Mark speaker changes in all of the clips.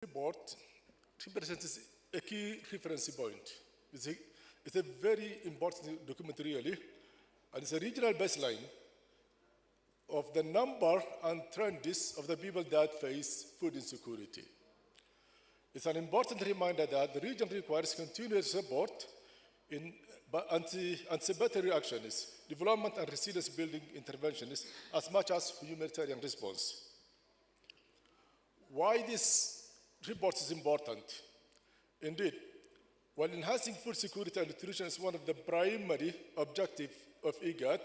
Speaker 1: report represents a key reference point. It's a very important document, really, and it's a regional baseline of the number and trends of the people that face food insecurity. It's an important reminder that the region requires continuous support in anticipatory actions, development and resilience building interventions, as much as humanitarian response. Why this report is important? Indeed, while enhancing food security and nutrition is one of the primary objectives of IGAD,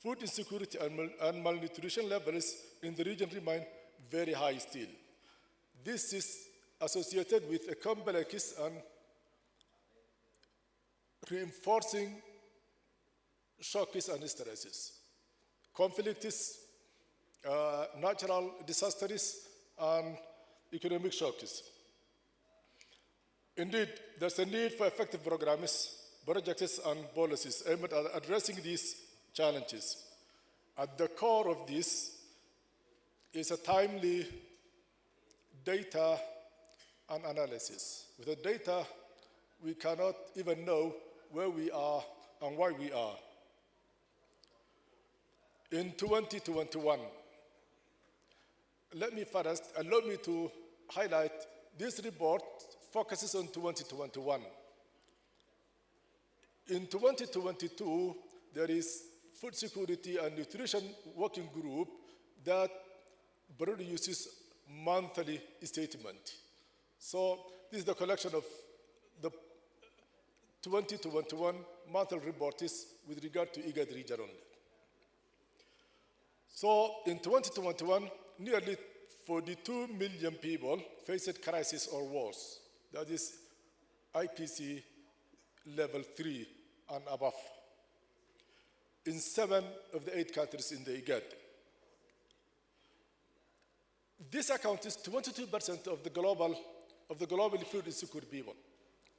Speaker 1: food insecurity and malnutrition levels in the region remain very high still. This is associated with a complex and reinforcing shocks and stresses, conflicts, natural disasters, and economic shocks. Indeed, there's a need for effective programs, projects, and policies aimed at addressing these challenges. At the core of this is a timely data and analysis. Without data, we cannot even know where we are and why we are. In 2021, allow me to highlight this report focuses on 2021. In 2022, there is Food Security and Nutrition Working Group that produces monthly statement. So this is the collection of the 2021 monthly report with regard to IGAD region only. So in 2021, nearly 42 million people faced crisis or worse. That is IPC level 3 and above in 7 of the 8 countries in the IGAD. This accounts is 22% of the globally food insecure people.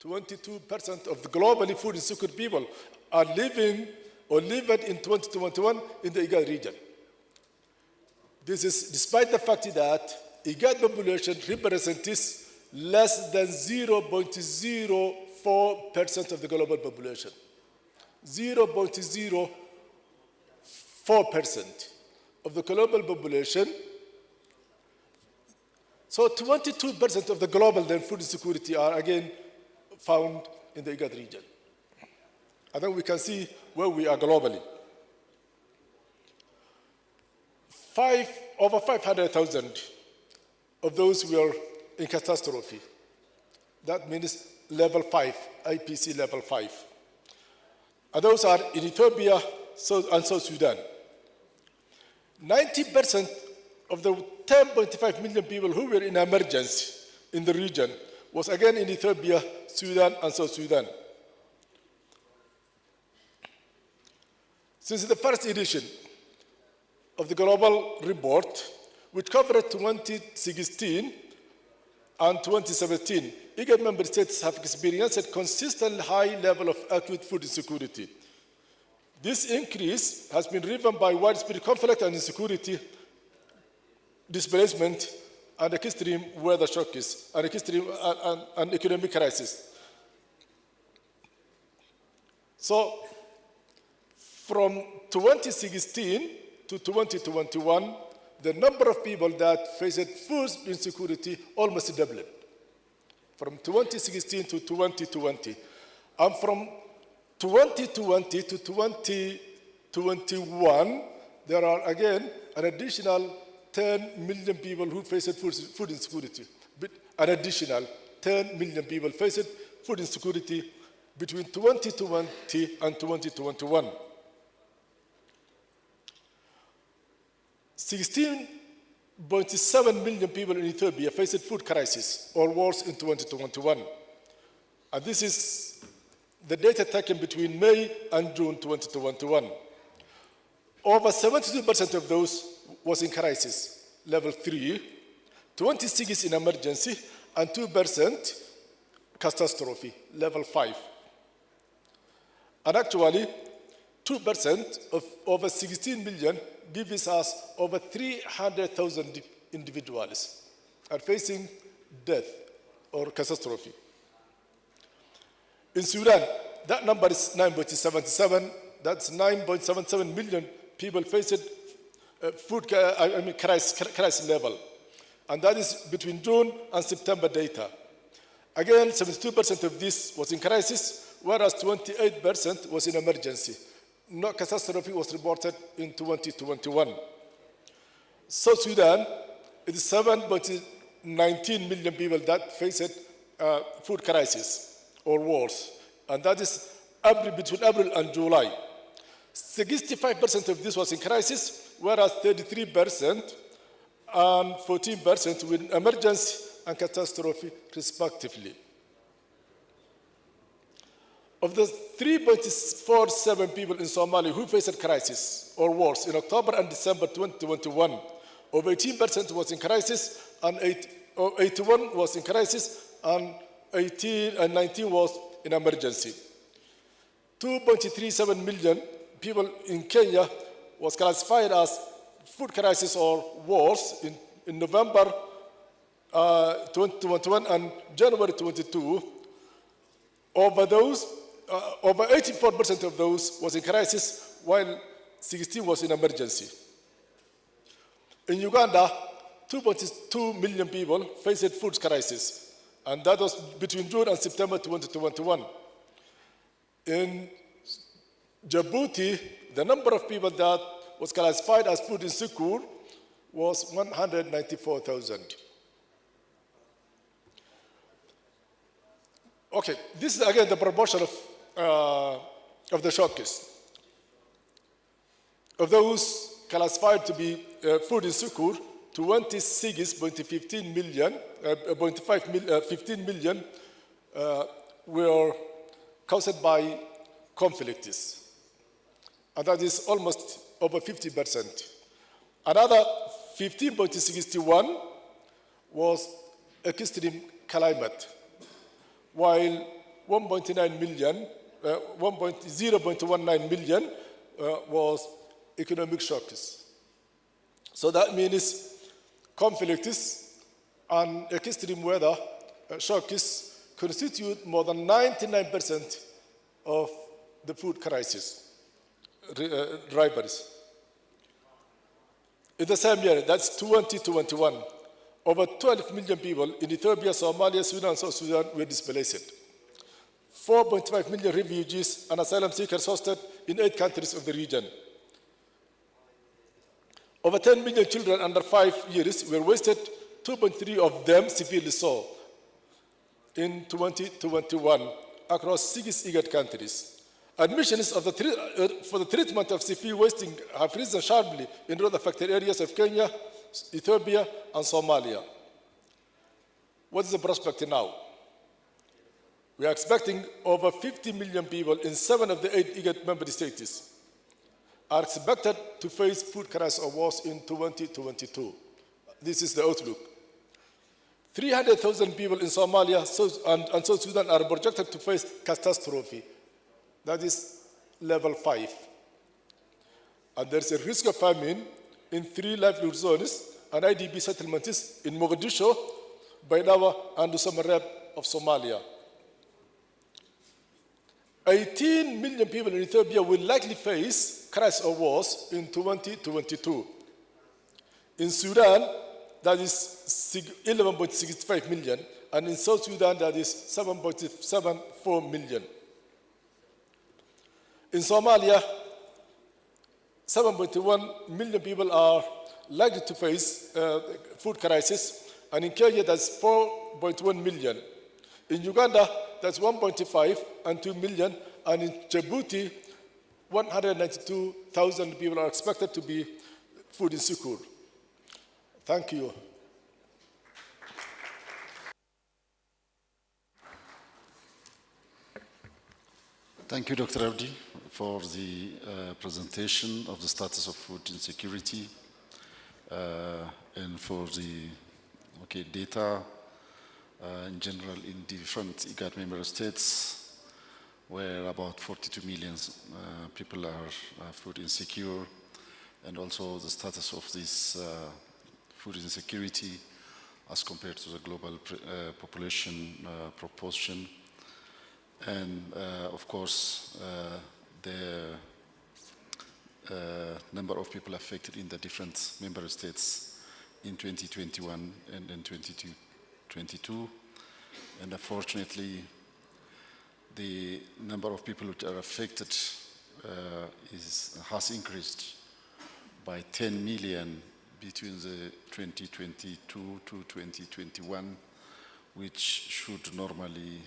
Speaker 1: 22% of the globally food insecure people are living or lived in 2021 in the IGAD region. This is despite the fact that IGAD population represents less than 0.04% of the global population. 0.04% of the global population. So 22% of the global food insecurity are again found in the IGAD region. I think we can see where we are globally. Over 500,000 of those were in catastrophe. That means level 5, IPC level 5. And those are in Ethiopia and South Sudan. 90% of the 10.5 million people who were in emergency in the region was again in Ethiopia, Sudan, and South Sudan. Since the first edition of the global report, which covered 2016 and 2017, IGAD member states have experienced a consistent high level of acute food insecurity. This increase has been driven by widespread conflict and insecurity, displacement, and extreme weather shocks, and extreme and economic crisis. So, from 2016 to 2021, the number of people that faced food insecurity almost doubled. From 2016 to 2020. And from 2020 to 2021, there are again an additional 10 million people who faced food insecurity. An additional 10 million people faced food insecurity between 2020 and 2021. 16.7 million people in Ethiopia faced food crisis or worse in 2021. And this is the data taken between May and June 2021. Over 72% of those was in crisis, level 3, 26% in emergency, and 2% catastrophe, level 5. And actually, 2% of over 16 million gives us over 300,000 individuals are facing death or catastrophe. In Sudan, that number is 9.77. That's 9.77 million people faced food crisis level. And that is between June and September data. Again, 72% of this was in crisis, whereas 28% was in emergency. No catastrophe was reported in 2021. South Sudan, it is 7.19 million people that faced food crisis or wars, and that is between April and July. 65% of this was in crisis, whereas 33% and 14% with emergency and catastrophe, respectively. Of the 3.47 people in Somalia who faced crisis or wars in October and December 2021, over 18% was in crisis, and 81 was in crisis, and 19 was in emergency. 2.37 million people in Kenya was classified as food crisis or wars in November 2021 and January 22. Over those, over 84% of those was in crisis, while 16 was in emergency. In Uganda, 2.2 million people faced food crisis, and that was between June and September 2021. In Djibouti, the number of people that was classified as food insecure was 194,000. Okay, this is again the proportion of the shocks. Of those classified to be food insecure, 26.15 million were caused by conflicts, and that is almost over 50%. Another 15.61 was extreme climate, while 0.19 million was economic shocks. So that means conflicts and extreme weather shocks constitute more than 99% of the food crisis drivers. In the same year, that's 2021, over 12 million people in Ethiopia, Somalia, Sudan, and South Sudan were displaced. 4.5 million refugees and asylum seekers hosted in 8 countries of the region. Over 10 million children under 5 years were wasted, 2.3 of them severely so, in 2021 across 6 IGAD countries. Admissions for the treatment of severe wasting have risen sharply in drought-affected areas of Kenya, Ethiopia, and Somalia. What is the prospect now? We are expecting over 50 million people in 7 of the 8 IGAD member states are expected to face food crisis or wars in 2022. This is the outlook. 300,000 people in Somalia and South Sudan are projected to face catastrophe. That is level 5. And there is a risk of famine in 3 livelihood zones and IDP settlements in Mogadishu, Baidawa, and Usamareb of Somalia. 18 million people in Ethiopia will likely face crisis or wars in 2022. In Sudan, that is 11.65 million, and in South Sudan, that is 7.74 million. In Somalia, 7.1 million people are likely to face food crisis, and in Kenya, that's 4.1 million. In Uganda, that's 1.5 and 2 million, and in Djibouti, 192,000 people are expected to be food insecure. Thank you.
Speaker 2: Thank you, Dr. Abdi, for the presentation of the status of food insecurity and for the data in general in different IGAD member states, where about 42 million people are food insecure, and also the status of this food insecurity as compared to the global population proportion. And of course, the number of people affected in the different member states in 2021 and in 2022. And unfortunately, the number of people which are affected has increased by 10 million between the 2022 to 2021, which should normally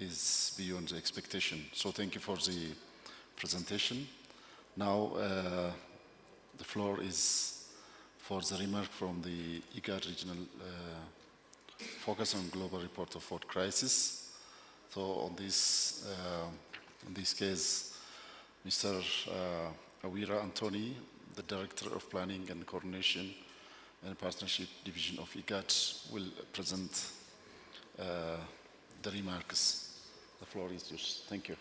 Speaker 2: is beyond the expectation. So thank you for the presentation. Now the floor is for the remark from the IGAD regional focus on global report of food crisis. So on this, in this case, Mr. Awira Anthony, the Director of Planning and Coordination and Partnership Division of IGAD, will present the remarks. The floor is yours. Thank you.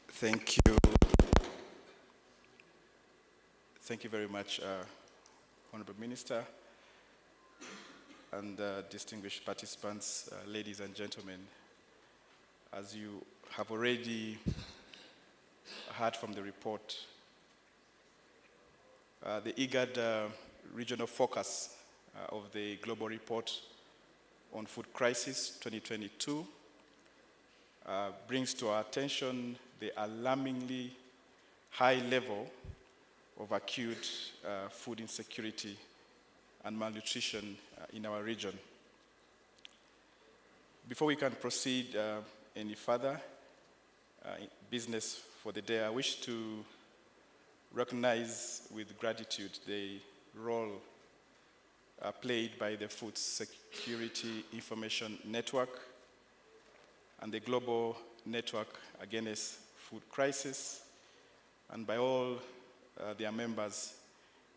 Speaker 3: Thank you. Thank you very much, Honorable Minister and distinguished participants, ladies and gentlemen. As you have already heard from the report, the IGAD regional focus of the Global Report on Food Crisis 2022 brings to our attention the alarmingly high level of acute food insecurity and malnutrition in our region. Before we can proceed any further business for the day, I wish to recognize with gratitude the role played by the Food Security Information Network and the Global Network Against Food Crisis, and by all their members,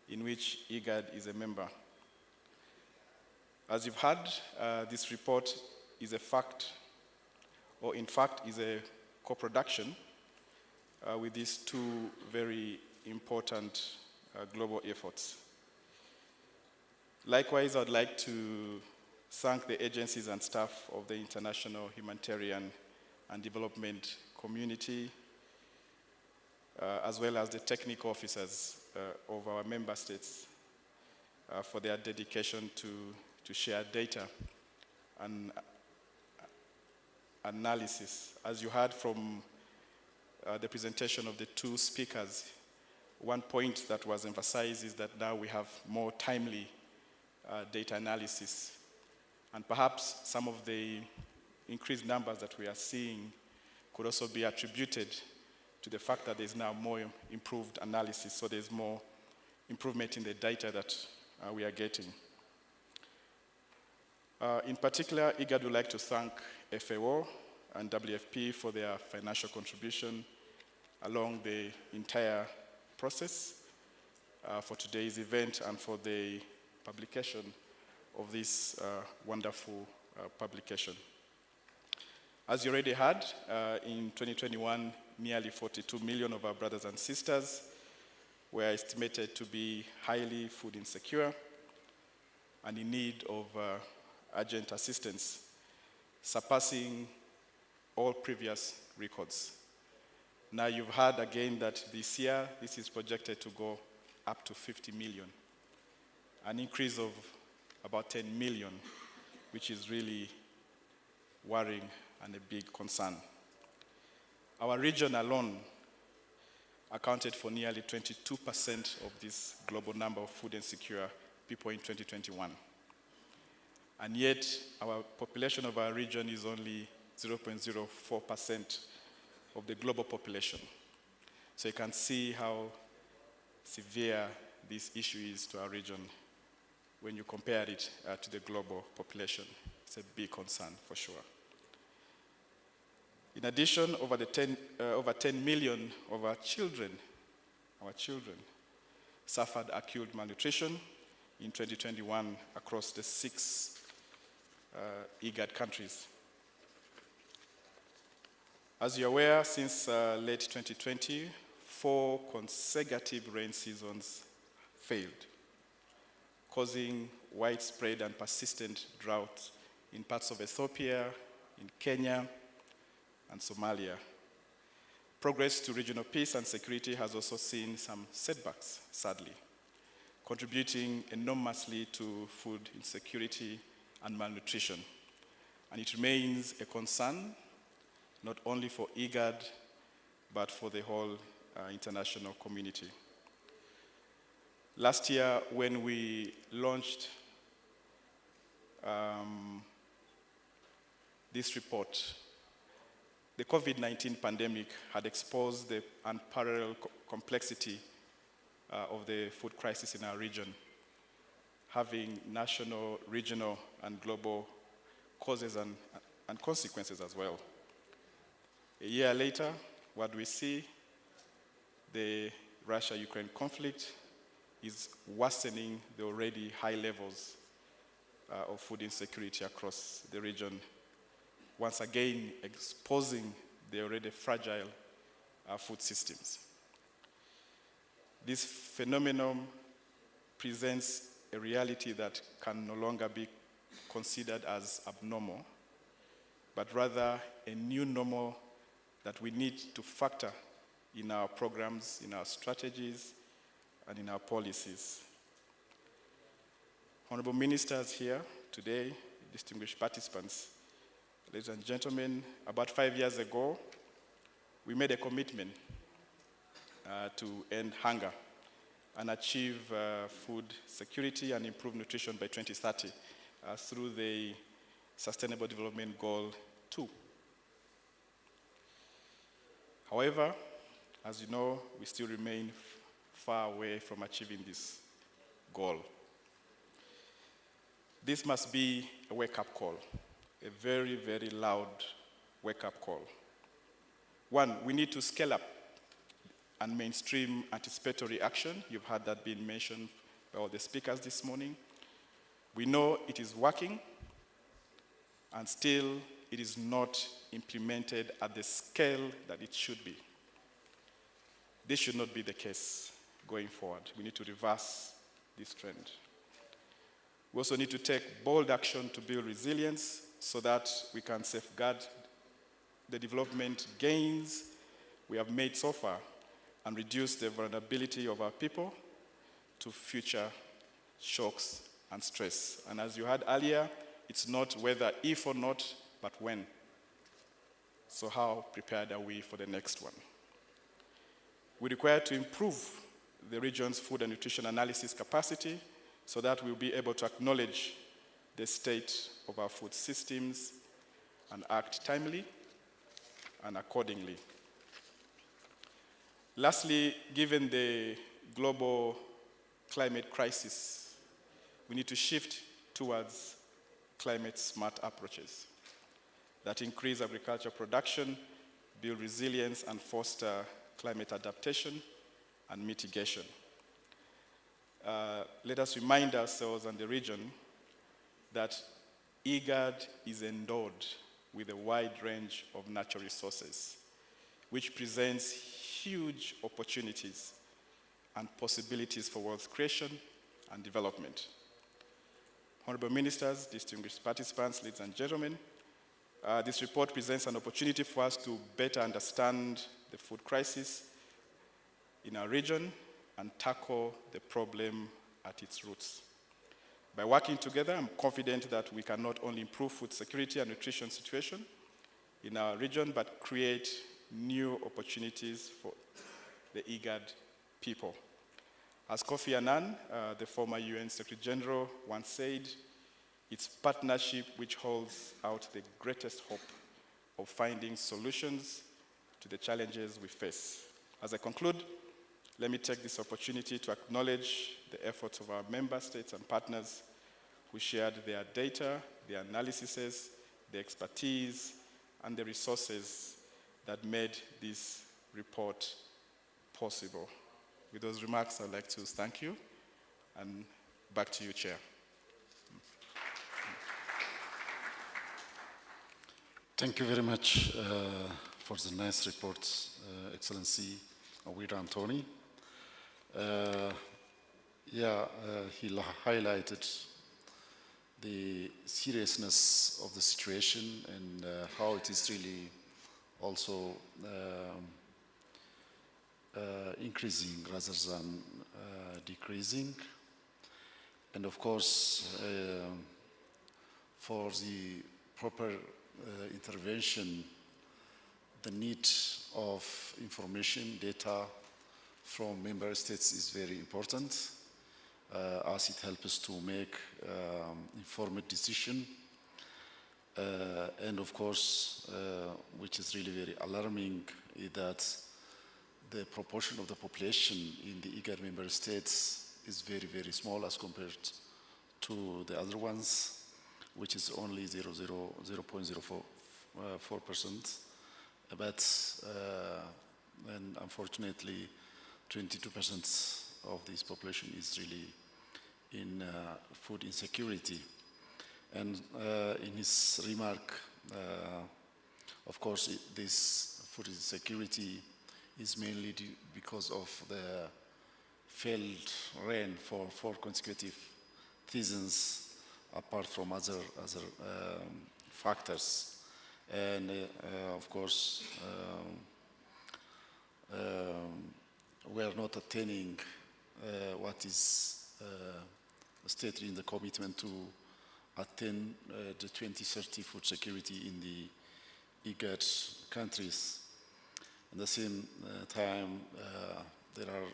Speaker 3: in which IGAD is a member. As you've heard, this report is a fact, or in fact is a co-production with these two very important global efforts. Likewise, I'd like to thank the agencies and staff of the international humanitarian and development community, as well as the technical officers of our member states for their dedication to share data and analysis. As you heard from the presentation of the two speakers, one point that was emphasized is that now we have more timely data analysis. And perhaps some of the increased numbers that we are seeing could also be attributed to the fact that there's now more improved analysis, so there's more improvement in the data that we are getting. In particular, IGAD would like to thank FAO and WFP for their financial contribution along the entire process for today's event and for the publication of this wonderful publication. As you already heard, in 2021, nearly 42 million of our brothers and sisters were estimated to be highly food insecure and in need of urgent assistance, surpassing all previous records. Now you've heard again that this year, this is projected to go up to 50 million, an increase of about 10 million, which is really worrying and a big concern. Our region alone accounted for nearly 22% of this global number of food insecure people in 2021. And yet, our population of our region is only 0.04% of the global population. So you can see how severe this issue is to our region when you compare it to the global population. It's a big concern for sure. In addition, over 10 million of our children suffered acute malnutrition in 2021 across the 6 IGAD countries. As you're aware, since late 2020, 4 consecutive rain seasons failed, causing widespread and persistent drought in parts of Ethiopia, in Kenya, and Somalia. Progress to regional peace and security has also seen some setbacks, sadly, contributing enormously to food insecurity and malnutrition. And it remains a concern, not only for IGAD, but for the whole international community. Last year, when we launched this report, the COVID-19 pandemic had exposed the unparalleled complexity of the food crisis in our region, having national, regional, and global causes and consequences as well. A year later, what do we see? The Russia-Ukraine conflict is worsening the already high levels of food insecurity across the region, once again exposing the already fragile food systems. This phenomenon presents a reality that can no longer be considered as abnormal, but rather a new normal that we need to factor in our programs, in our strategies, and in our policies. Honorable ministers here today, distinguished participants, ladies and gentlemen, about 5 years ago, we made a commitment to end hunger and achieve food security and improve nutrition by 2030 through the Sustainable Development Goal 2. However, as you know, we still remain far away from achieving this goal. This must be a wake-up call, a very, very loud wake-up call. One, we need to scale up and mainstream anticipatory action. You've heard that being mentioned by all the speakers this morning. We know it is working, and still it is not implemented at the scale that it should be. This should not be the case going forward. We need to reverse this trend. We also need to take bold action to build resilience so that we can safeguard the development gains we have made so far and reduce the vulnerability of our people to future shocks and stress. And as you heard earlier, it's not whether if or not, but when. So how prepared are we for the next one? We require to improve the region's food and nutrition analysis capacity so that we'll be able to acknowledge the state of our food systems and act timely and accordingly. Lastly, given the global climate crisis, we need to shift towards climate-smart approaches that increase agriculture production, build resilience, and foster climate adaptation and mitigation. Let us remind ourselves and the region that IGAD is endowed with a wide range of natural resources, which presents huge opportunities and possibilities for wealth creation and development. Honorable ministers, distinguished participants, ladies and gentlemen, this report presents an opportunity for us to better understand the food crisis in our region and tackle the problem at its roots. By working together, I'm confident that we can not only improve food security and nutrition situation in our region, but create new opportunities for the IGAD people. As Kofi Annan, the former UN Secretary General, once said, it's partnership which holds out the greatest hope of finding solutions to the challenges we face. As I conclude, let me take this opportunity to acknowledge the efforts of our member states and partners who shared their data, their analyses, their expertise, and the resources that made this report possible. With those remarks, I'd like to thank you, and back to you, Chair.
Speaker 2: Thank you very much for the nice reports, Excellency. with Anthony. He highlighted the seriousness of the situation and how it is really also increasing rather than decreasing. And of course, for the proper intervention, the need of information, data from member states is very important, as it helps us to make informed decision. And of course, which is really very alarming, is that the proportion of the population in the IGAD member states is very, very small as compared to the other ones, which is only 0.04%. But and unfortunately, 22% of this population is really in food insecurity. And in his remark, of course, this food insecurity is mainly because of the failed rain for 4 consecutive seasons, apart from other factors. And of course, we are not attaining what is stated in the commitment to attain the 2030 food security in the IGAD countries. At the same time, there are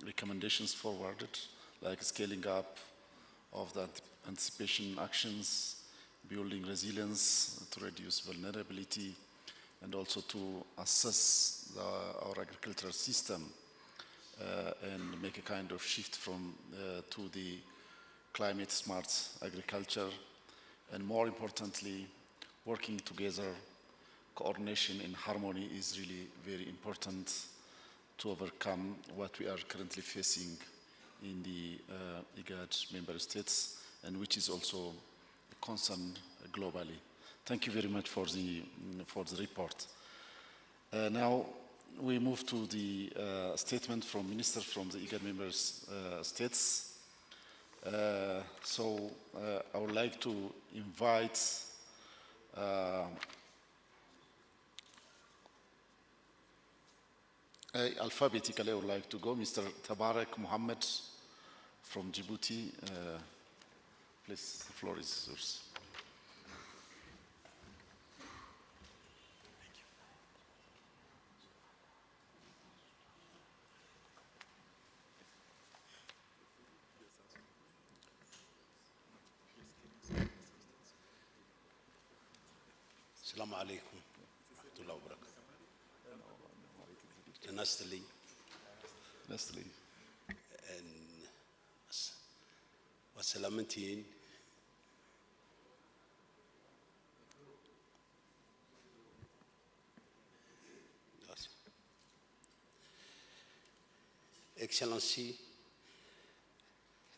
Speaker 2: recommendations forwarded, like scaling up of the anticipation actions, building resilience to reduce vulnerability, and also to assess our agricultural system and make a kind of shift from to the climate smart agriculture, and more importantly, working together. Coordination and harmony is really very important to overcome what we are currently facing in the IGAD member states, and which is also a concern globally. Thank you very much for the report. Now we move to the statement from Minister from the IGAD member states. So I would like to invite alphabetically, I would like to go Mr. Tabarak Mohammed from Djibouti. Please, the floor is yours.
Speaker 4: السلام عليكم ورحمة الله وبركاته. Nastali. Wasalamantin.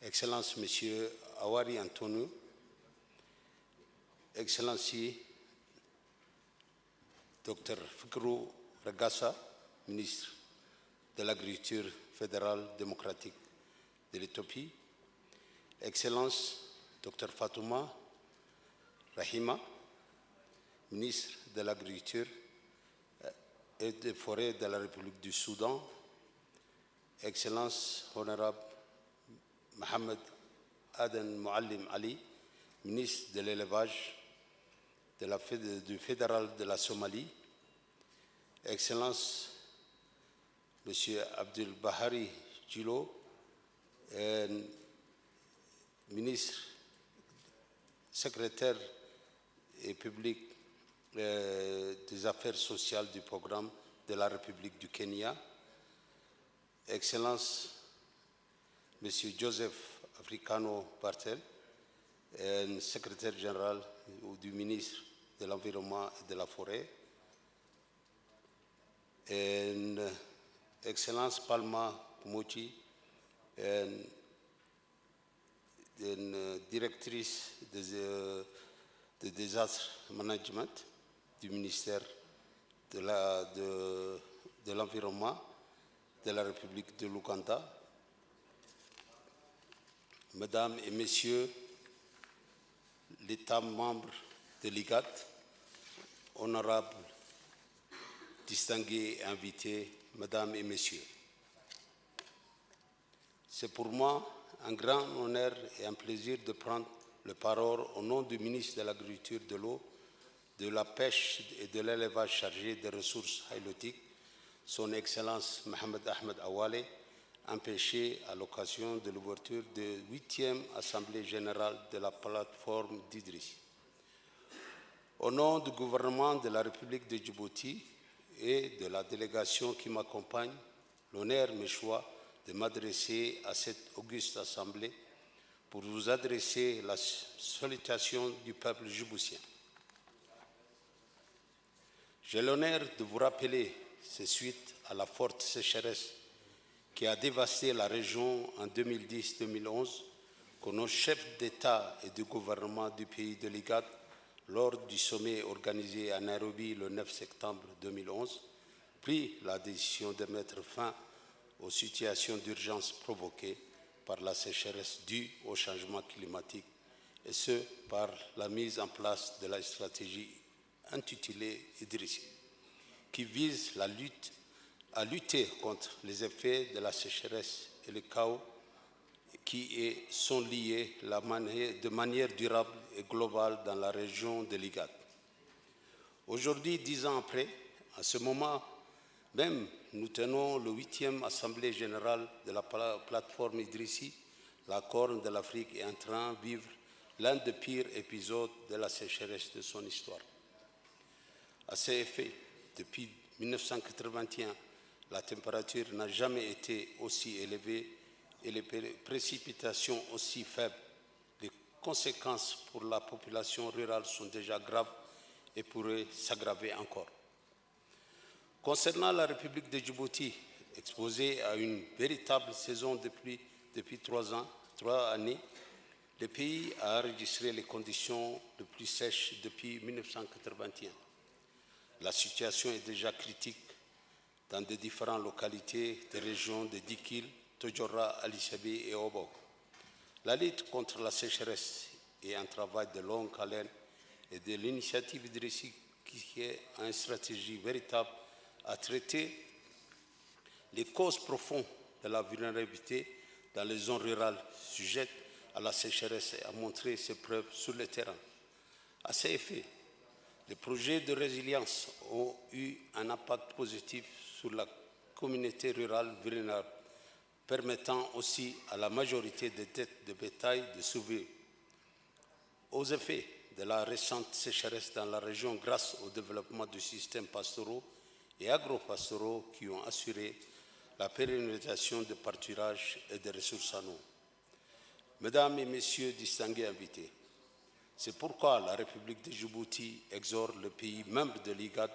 Speaker 4: Excellence Monsieur Awari Antonio, Excellency Dr. Fikru Ragasa, ministre de l'Agriculture fédérale démocratique de l'Éthiopie, Excellence Dr. Fatouma Rahima, ministre de l'Agriculture et des Forêts de la République du Soudan, Excellence Honorable Mohamed Aden Mouallim Ali, ministre de l'Élevage du fédéral de la Somalie, Excellence Monsieur Abdul Bahari Jilo, ministre, secrétaire et public des Affaires sociales du programme de la République du Kenya, Excellence Monsieur Joseph Africano Bartel, secrétaire général du ministre de l'Environnement et de la Forêt, Excellence Palma Kumuchi, directrice de Disaster Management du ministère de l'Environnement, de la République de l'Ouganda, Mesdames et Messieurs l'État membre de l'IGAD, honorables, distingués et invités, Mesdames et Messieurs. C'est pour moi un grand honneur et un plaisir de prendre la parole au nom du ministre de l'Agriculture, de l'Eau, de la Pêche et de l'Élevage chargé des ressources halieutiques, Son Excellence Mohamed Ahmed Awale, empêché à l'occasion de l'ouverture de la 8e Assemblée générale de la plateforme d'Idriss. Au nom du gouvernement de la République de Djibouti et de la délégation qui m'accompagne, l'honneur me choisit de m'adresser à cette auguste Assemblée pour vous adresser la salutation du peuple djiboutien. J'ai l'honneur de vous rappeler, c'est suite à la forte sécheresse qui a dévasté la région en 2010-2011, que nos chefs d'État et de gouvernement du pays de l'IGAD, lors du sommet organisé à Nairobi le 9 septembre 2011, prit la décision de mettre fin aux situations d'urgence provoquées par la sécheresse due au changement climatique, et ce, par la mise en place de la stratégie intitulée Idriss, qui vise à lutter contre les effets de la sécheresse et le chaos qui sont liés de manière durable et globale dans la région de l'IGAD. Aujourd'hui, 10 ans après, à ce moment même, nous tenons la 8e Assemblée générale de la plateforme Idrissi. La Corne de l'Afrique est en train de vivre l'un des pires épisodes de la sécheresse de son histoire. À ces effets, depuis 1981, la température n'a jamais été aussi élevée et les précipitations aussi faibles. Les conséquences pour la population rurale sont déjà graves et pourraient s'aggraver encore. Concernant la République de Djibouti, exposée à une véritable saison de pluie depuis 3 années, le pays a enregistré les conditions les plus sèches depuis 1981. La situation est déjà critique dans des différentes localités des régions de Dikil, Tojora, Alisabé et Obok. La lutte contre la sécheresse est un travail de longue haleine et de l'initiative Idrissi qui est une stratégie véritable à traiter les causes profondes de la vulnérabilité dans les zones rurales sujettes à la sécheresse et à montrer ses preuves sur le terrain. À ces effets, les projets de résilience ont eu un impact positif sur la communauté rurale vulnérable, permettant aussi à la majorité des têtes de bétail de survivre aux effets de la récente sécheresse dans la région grâce au développement du système pastoraux et agro-pastoraux qui ont assuré la pérennisation des pâturages et des ressources en eau. Mesdames et Messieurs distingués invités, c'est pourquoi la République de Djibouti exhorte le pays membre de l'IGAD,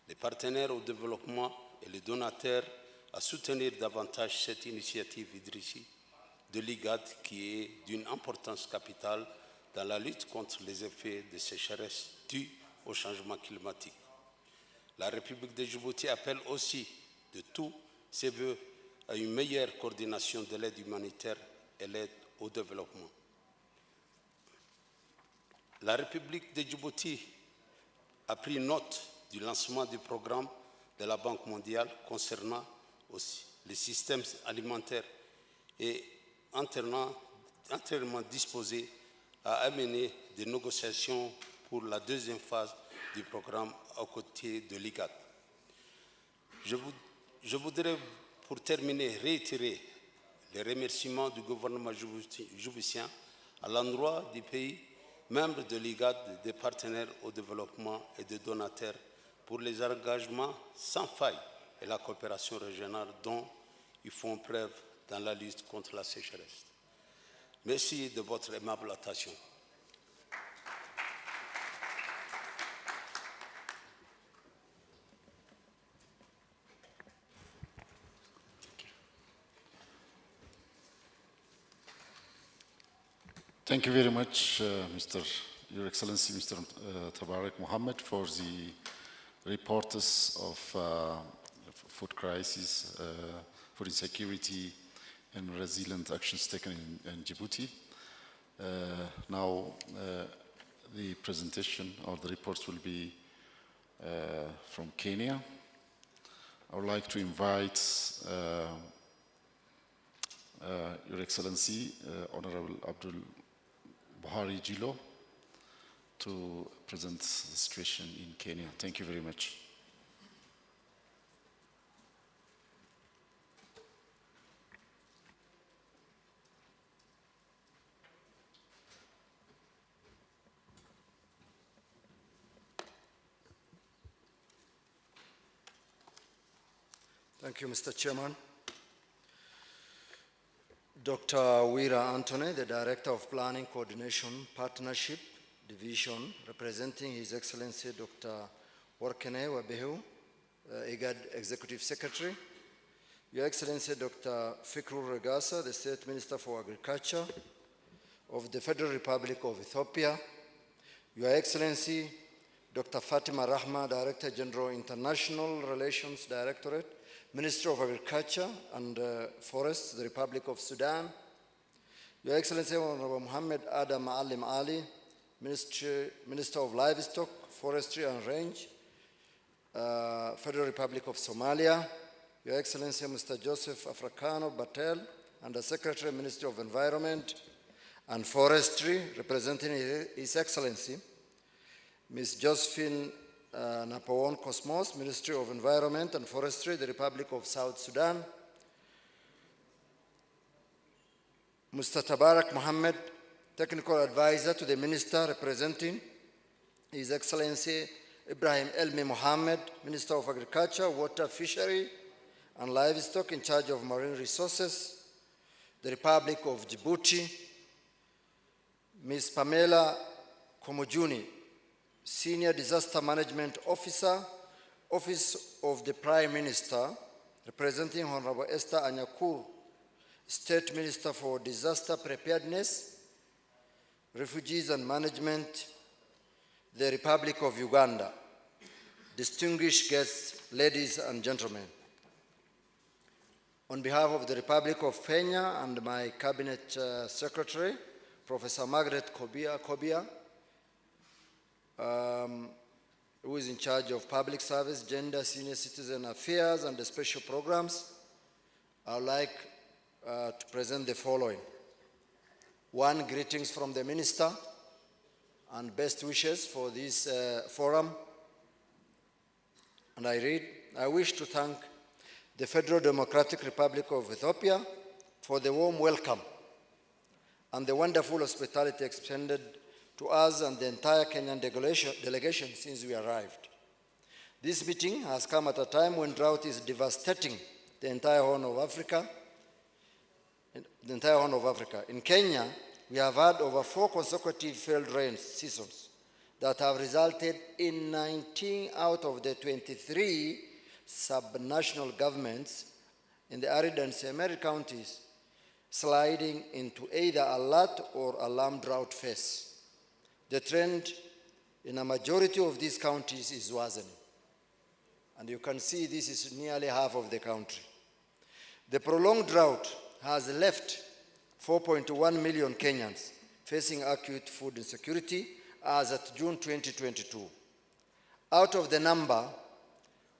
Speaker 4: les partenaires au développement et les donateurs à soutenir davantage cette initiative Idrissi de l'IGAD qui est d'une importance capitale dans la lutte contre les effets de sécheresse dus au changement climatique. La République de Djibouti appelle aussi de tous ses vœux à une meilleure coordination de l'aide humanitaire et l'aide au développement. La République de Djibouti a pris note du lancement du programme de la Banque mondiale concernant aussi les systèmes alimentaires et entièrement disposé à amener des négociations pour la 2e phase du programme aux côtés de l'IGAD. Je voudrais, pour terminer, réitérer les remerciements du gouvernement djiboutien à l'endroit du pays membres de l'IGAD, des partenaires au développement et des donateurs pour les engagements sans faille et la coopération régionale dont ils font preuve dans la lutte contre la sécheresse. Merci de votre aimable attention.
Speaker 2: Thank you very much, Your Excellency, Mr. Tabarak Mohammed, for the reports of food crisis food insecurity and resilient actions taken in Djibouti. Now, the presentation or the reports will be from Kenya. I would like to invite Your Excellency, Honorable Abdul Buhari Jilo, to present the situation in Kenya. Thank you very much.
Speaker 5: Thank you, Mr. Chairman. Dr. Wira Anthony, the Director of Planning, Coordination, Partnership Division, representing His Excellency Dr. Workene Wabehu, IGAD Executive Secretary. Your Excellency Dr. Fikru Regasa, the State Minister for Agriculture of the Federal Republic of Ethiopia. Your Excellency Dr. Fatima Rahma, Director General, International Relations Directorate, Minister of Agriculture and Forests, the Republic of Sudan. Your Excellency Honorable Muhammad Adam Alim Ali, Minister of Livestock, Forestry and Range, Federal Republic of Somalia. Your Excellency Mr. Joseph Africano Batel, Under Secretary, Ministry of Environment and Forestry, representing His Excellency Ms. Josephine Napawon Cosmos, Ministry of Environment and Forestry, the Republic of South Sudan. Mr. Tabarak Mohammed, Technical Advisor to the Minister, representing His Excellency Ibrahim Elmi Mohammed, Minister of Agriculture, Water, Fishery and Livestock, in charge of Marine Resources, the Republic of Djibouti. Ms. Pamela Komojuni, Senior Disaster Management Officer, Office of the Prime Minister, representing Honorable Esther Anyakur, State Minister for Disaster Preparedness, Refugees and Management, the Republic of Uganda. Distinguished guests, ladies and gentlemen, on behalf of the Republic of Kenya and my Cabinet Secretary, Professor Margaret Kobia, who is in charge of Public Service, Gender, Senior Citizen Affairs, and the Special Programs, I would like to present the following. One, greetings from the Minister and best wishes for this forum. And I read, I wish to thank the Federal Democratic Republic of Ethiopia for the warm welcome and the wonderful hospitality extended to us and the entire Kenyan delegation since we arrived. This meeting has come at a time when drought is devastating the entire Horn of Africa. In Kenya, we have had over 4 consecutive failed rain seasons that have resulted in 19 out of the 23 subnational governments in the arid and semi-arid counties sliding into either alert or alarm drought phase. The trend in a majority of these counties is worsening. And you can see this is nearly half of the country. The prolonged drought has left 4.1 million Kenyans facing acute food insecurity as at June 2022. Out of the number,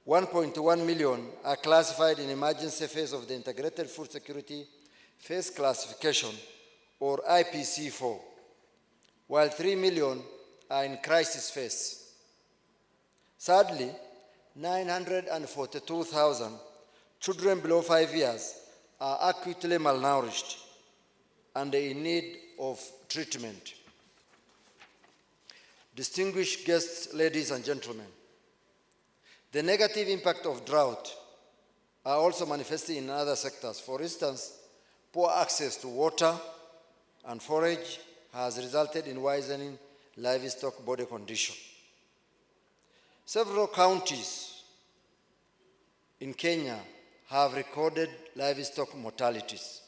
Speaker 5: 1.1 million are classified in emergency phase of the Integrated Food Security Phase Classification, or IPC4, while 3 million are in crisis phase. Sadly, 942,000 children below 5 years are acutely malnourished and in need of treatment. Distinguished guests, ladies and gentlemen, the negative impact of drought are also manifested in other sectors. For instance, poor access to water and forage has resulted in worsening livestock body condition. Several counties in Kenya have recorded livestock mortalities.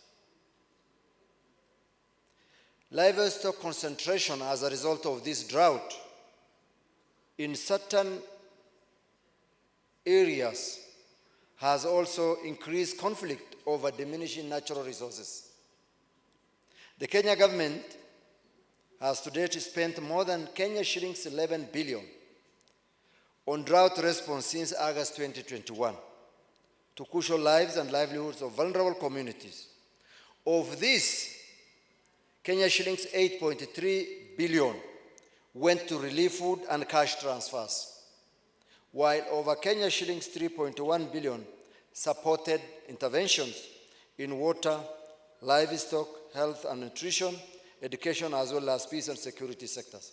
Speaker 5: Livestock concentration as a result of this drought in certain areas has also increased conflict over diminishing natural resources. The Kenya government has to date spent more than Kenya shillings 11 billion on drought response since August 2021 to cushion lives and livelihoods of vulnerable communities. Of this, Kenya shillings 8.3 billion went to relief food and cash transfers, while over Kenya shillings 3.1 billion supported interventions in water, livestock, health and nutrition, education, as well as peace and security sectors.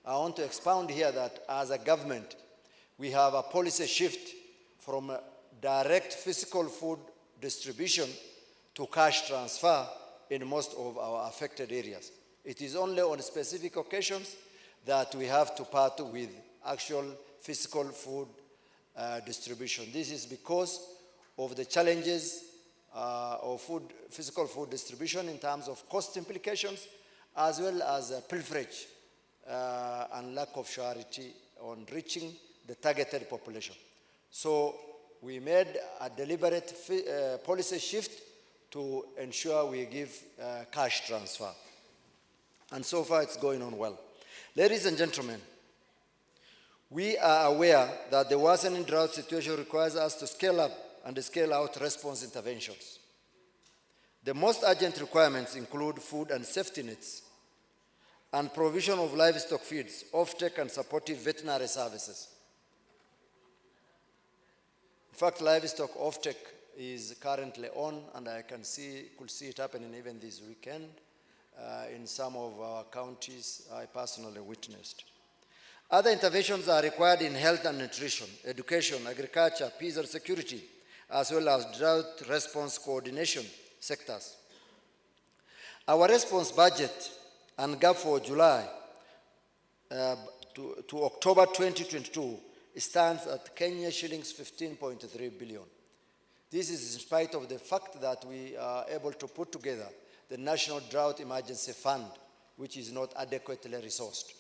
Speaker 5: I want to expound here that as a government, we have a policy shift from direct physical food distribution to cash transfer in most of our affected areas. It is only on specific occasions that we have to part with actual physical food distribution. This is because of the challenges of physical food distribution in terms of cost implications, as well as pilferage and lack of surety on reaching the targeted population. So we made a deliberate policy shift to ensure we give cash transfer. And so far it's going on well. Ladies and gentlemen, we are aware that the worsening drought situation requires us to scale up and scale out response interventions. The most urgent requirements include food and safety nets and provision of livestock feeds, offtake and supportive veterinary services. In fact, livestock offtake is currently on, and I could see it happening even this weekend in some of our counties I personally witnessed. Other interventions are required in health and nutrition, education, agriculture, peace and security, as well as drought response coordination sectors. Our response budget and gap for July to October 2022 stands at Kenya shillings 15.3 billion. This is in spite of the fact that we are able to put together the National Drought Emergency Fund, which is not adequately resourced.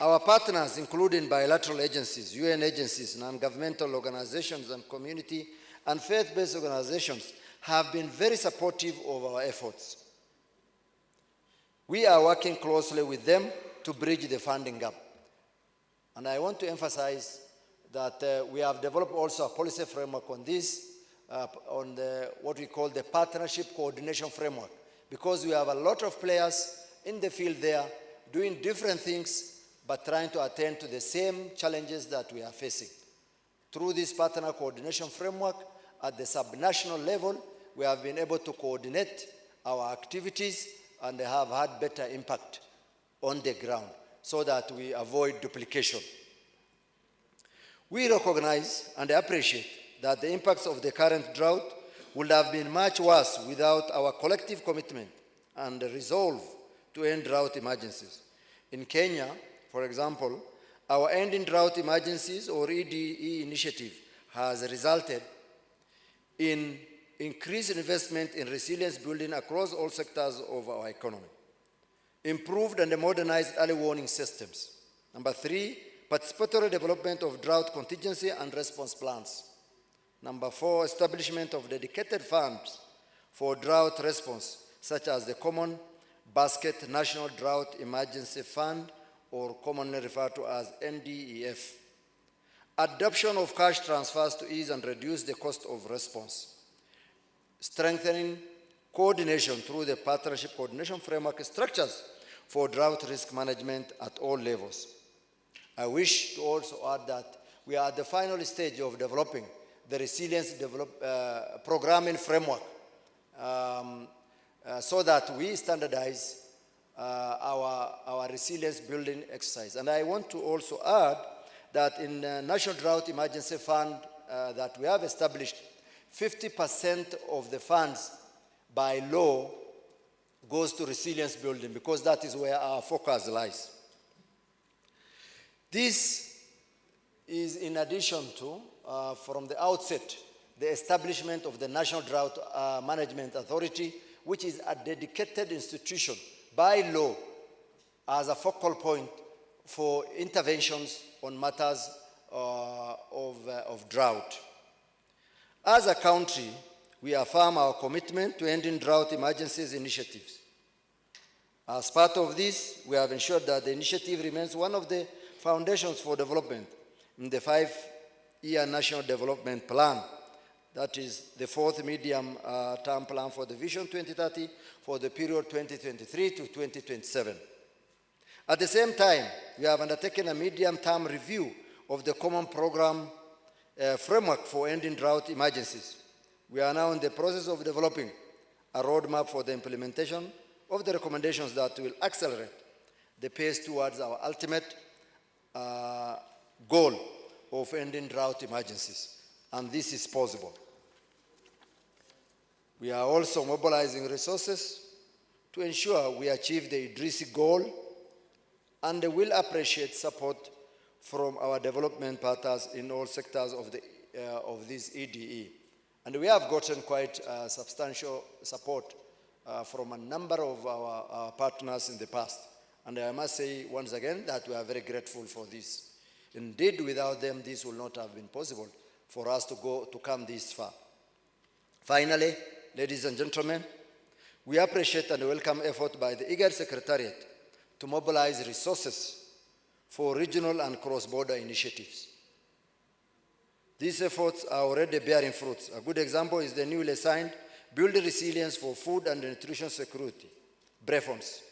Speaker 5: Our partners, including bilateral agencies, UN agencies, non-governmental organizations, and community and faith-based organizations, have been very supportive of our efforts. We are working closely with them to bridge the funding gap. And I want to emphasize that we have developed also a policy framework on this, on what we call the partnership coordination framework, because we have a lot of players in the field there doing different things, but trying to attend to the same challenges that we are facing. Through this partner coordination framework, at the subnational level, we have been able to coordinate our activities, and they have had better impact on the ground so that we avoid duplication. We recognize and appreciate that the impacts of the current drought would have been much worse without our collective commitment and resolve to end drought emergencies. In Kenya, for example, our Ending Drought Emergencies, or EDE initiative, has resulted in increased investment in resilience building across all sectors of our economy. Improved and modernized early warning systems. Number 3, participatory development of drought contingency and response plans. Number 4, establishment of dedicated funds for drought response, such as the Common Basket National Drought Emergency Fund, or commonly referred to as NDEF. Adoption of cash transfers to ease and reduce the cost of response. Strengthening coordination through the partnership coordination framework structures for drought risk management at all levels. I wish to also add that we are at the final stage of developing the resilience programming framework so that we standardize our resilience building exercise. And I want to also add that in the National Drought Emergency Fund that we have established, 50% of the funds by law goes to resilience building, because that is where our focus lies. This is in addition to, from the outset, the establishment of the National Drought Management Authority, which is a dedicated institution by law as a focal point for interventions on matters of drought. As a country, we affirm our commitment to ending drought emergencies initiatives. As part of this, we have ensured that the initiative remains one of the foundations for development in the 5-year National Development Plan. That is the 4th medium-term plan for the Vision 2030 for the period 2023 to 2027. At the same time, we have undertaken a medium-term review of the Common Program Framework for Ending Drought Emergencies. We are now in the process of developing a roadmap for the implementation of the recommendations that will accelerate the pace towards our ultimate goal of ending drought emergencies, and this is possible. We are also mobilizing resources to ensure we achieve the Idrisi goal, and will appreciate support from our development partners in all sectors of this EDE. And we have gotten quite substantial support from a number of our partners in the past. And I must say once again that we are very grateful for this. Indeed, without them, this would not have been possible for us to come this far. Finally, ladies and gentlemen, we appreciate and welcome effort by the IGAD Secretariat to mobilize resources for regional and cross-border initiatives. These efforts are already bearing fruits. A good example is the newly signed Build Resilience for Food and Nutrition Security, BREFONS,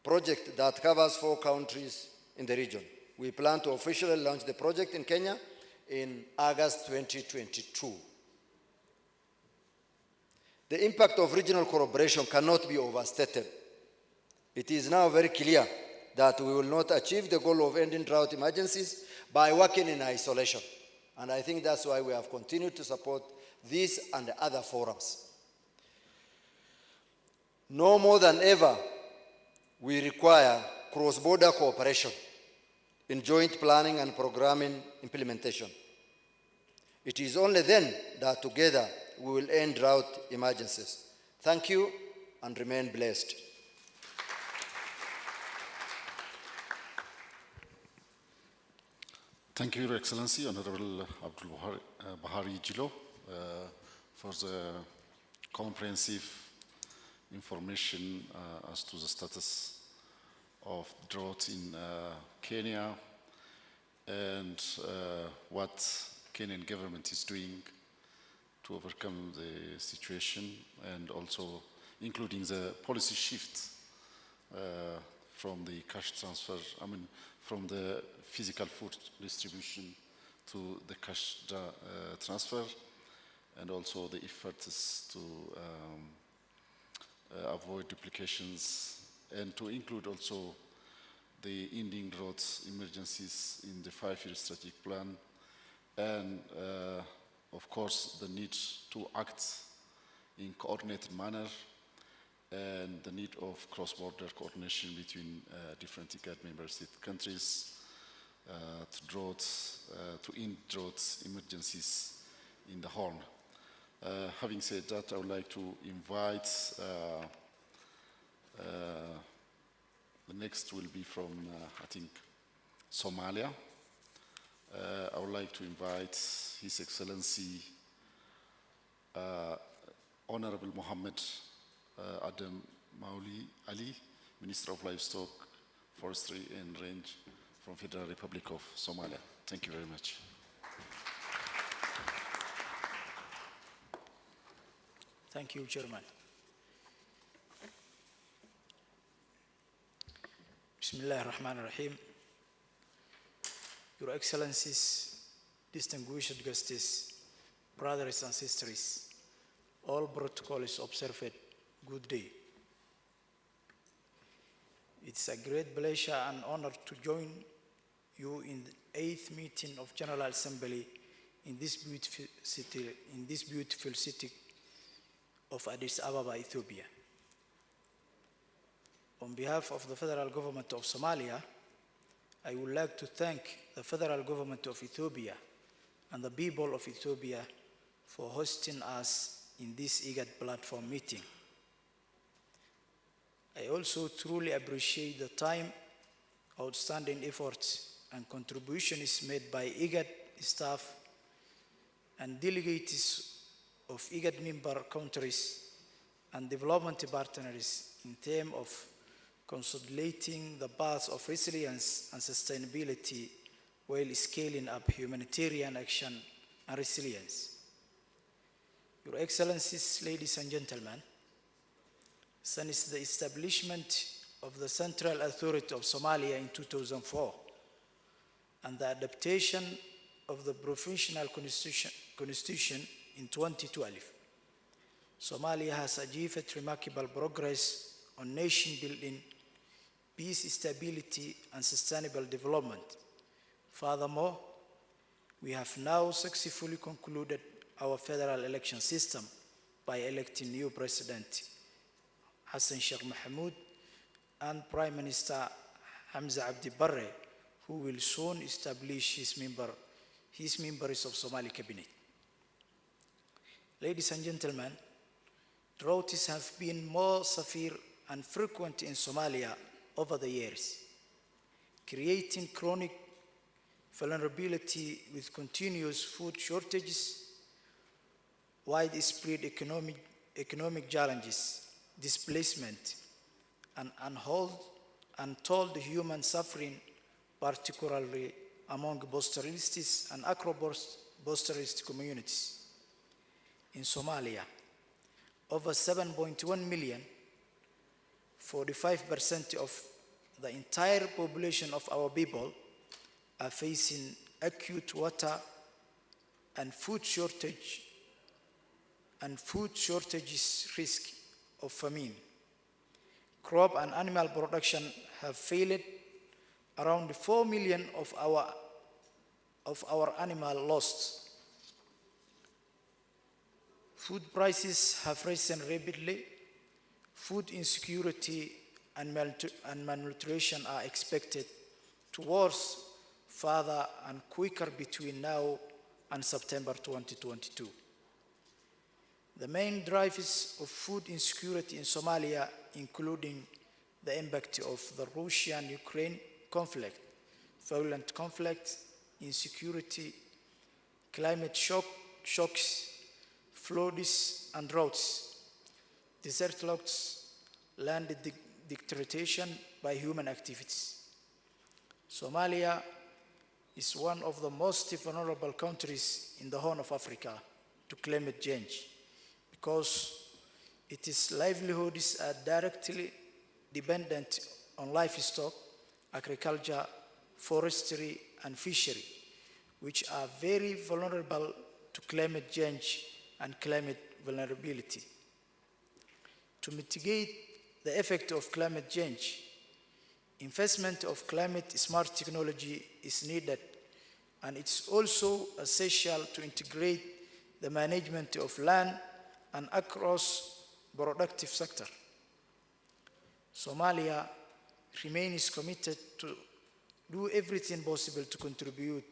Speaker 5: project that covers 4 countries in the region. We plan to officially launch the project in Kenya in August 2022. The impact of regional collaboration cannot be overstated. It is now very clear that we will not achieve the goal of ending drought emergencies by working in isolation. And I think that's why we have continued to support this and other forums. No more than ever, we require cross-border cooperation in joint planning and programming implementation. It is only then that together we will end drought emergencies. Thank you and remain blessed.
Speaker 2: Thank you, Your Excellency, Honorable Abdul Bahari Jilo, for the comprehensive information as to the status of drought in Kenya and what Kenyan government is doing to overcome the situation, and also including the policy shift from the cash transfer, from the physical food distribution to the cash transfer, and also the efforts to avoid duplications, and to include also the ending drought emergencies in the 5-year strategic plan, and of course the need to act in coordinated manner, and the need of cross-border coordination between different IGAD member state countries to end drought emergencies in the Horn. Having said that, I would like to invite, the next will be from, I think, Somalia. I would like to invite His Excellency Honorable Mohammed Adam Mauli Ali, Minister of Livestock, Forestry and Range from Federal Republic of Somalia. Thank you very much.
Speaker 6: Thank you, Chairman. Bismillah ar-Rahman ar-Rahim. Your Excellencies, distinguished guests, brothers and sisters, all protocols observed, good day. It's a great pleasure and honor to join you in the 8th meeting of General Assembly in this beautiful city of Addis Ababa, Ethiopia. On behalf of the Federal Government of Somalia, I would like to thank the Federal Government of Ethiopia and the people of Ethiopia for hosting us in this IGAD platform meeting. I also truly appreciate the time, outstanding efforts, and contributions made by IGAD staff and delegates of IGAD member countries and development partners in terms of consolidating the path of resilience and sustainability while scaling up humanitarian action and resilience. Your Excellencies, ladies and gentlemen, since the establishment of the Central Authority of Somalia in 2004 and the adaptation of the Provisional Constitution in 2012, Somalia has achieved remarkable progress on nation building, peace, stability, and sustainable development. Furthermore, we have now successfully concluded our federal election system by electing new President Hassan Sheikh Mohamud and Prime Minister Hamza Abdi Barre, who will soon establish his members of Somali cabinet. Ladies and gentlemen, droughts have been more severe and frequent in Somalia over the years, creating chronic vulnerability with continuous food shortages, widespread economic challenges, displacement, and untold human suffering, particularly among pastoralists and agro-pastoralist communities. In Somalia, over 7.1 million, 45% of the entire population of our people, are facing acute water and food shortages risk of famine. Crop and animal production have failed. Around 4 million of our animal lost. Food prices have risen rapidly. Food insecurity and malnutrition are expected to worsen further and quicker between now and September 2022. The main drivers of food insecurity in Somalia, including the impact of the Russian-Ukraine conflict, violent conflict, insecurity, climate shocks, floods and droughts, desertlogs, land degradation by human activities. Somalia is one of the most vulnerable countries in the Horn of Africa to climate change because its livelihoods are directly dependent on livestock, agriculture, forestry, and fishery, which are very vulnerable to climate change and climate vulnerability. To mitigate the effect of climate change, investment of climate-smart technology is needed, and it's also essential to integrate the management of land and across productive sector. Somalia remains committed to do everything possible to contribute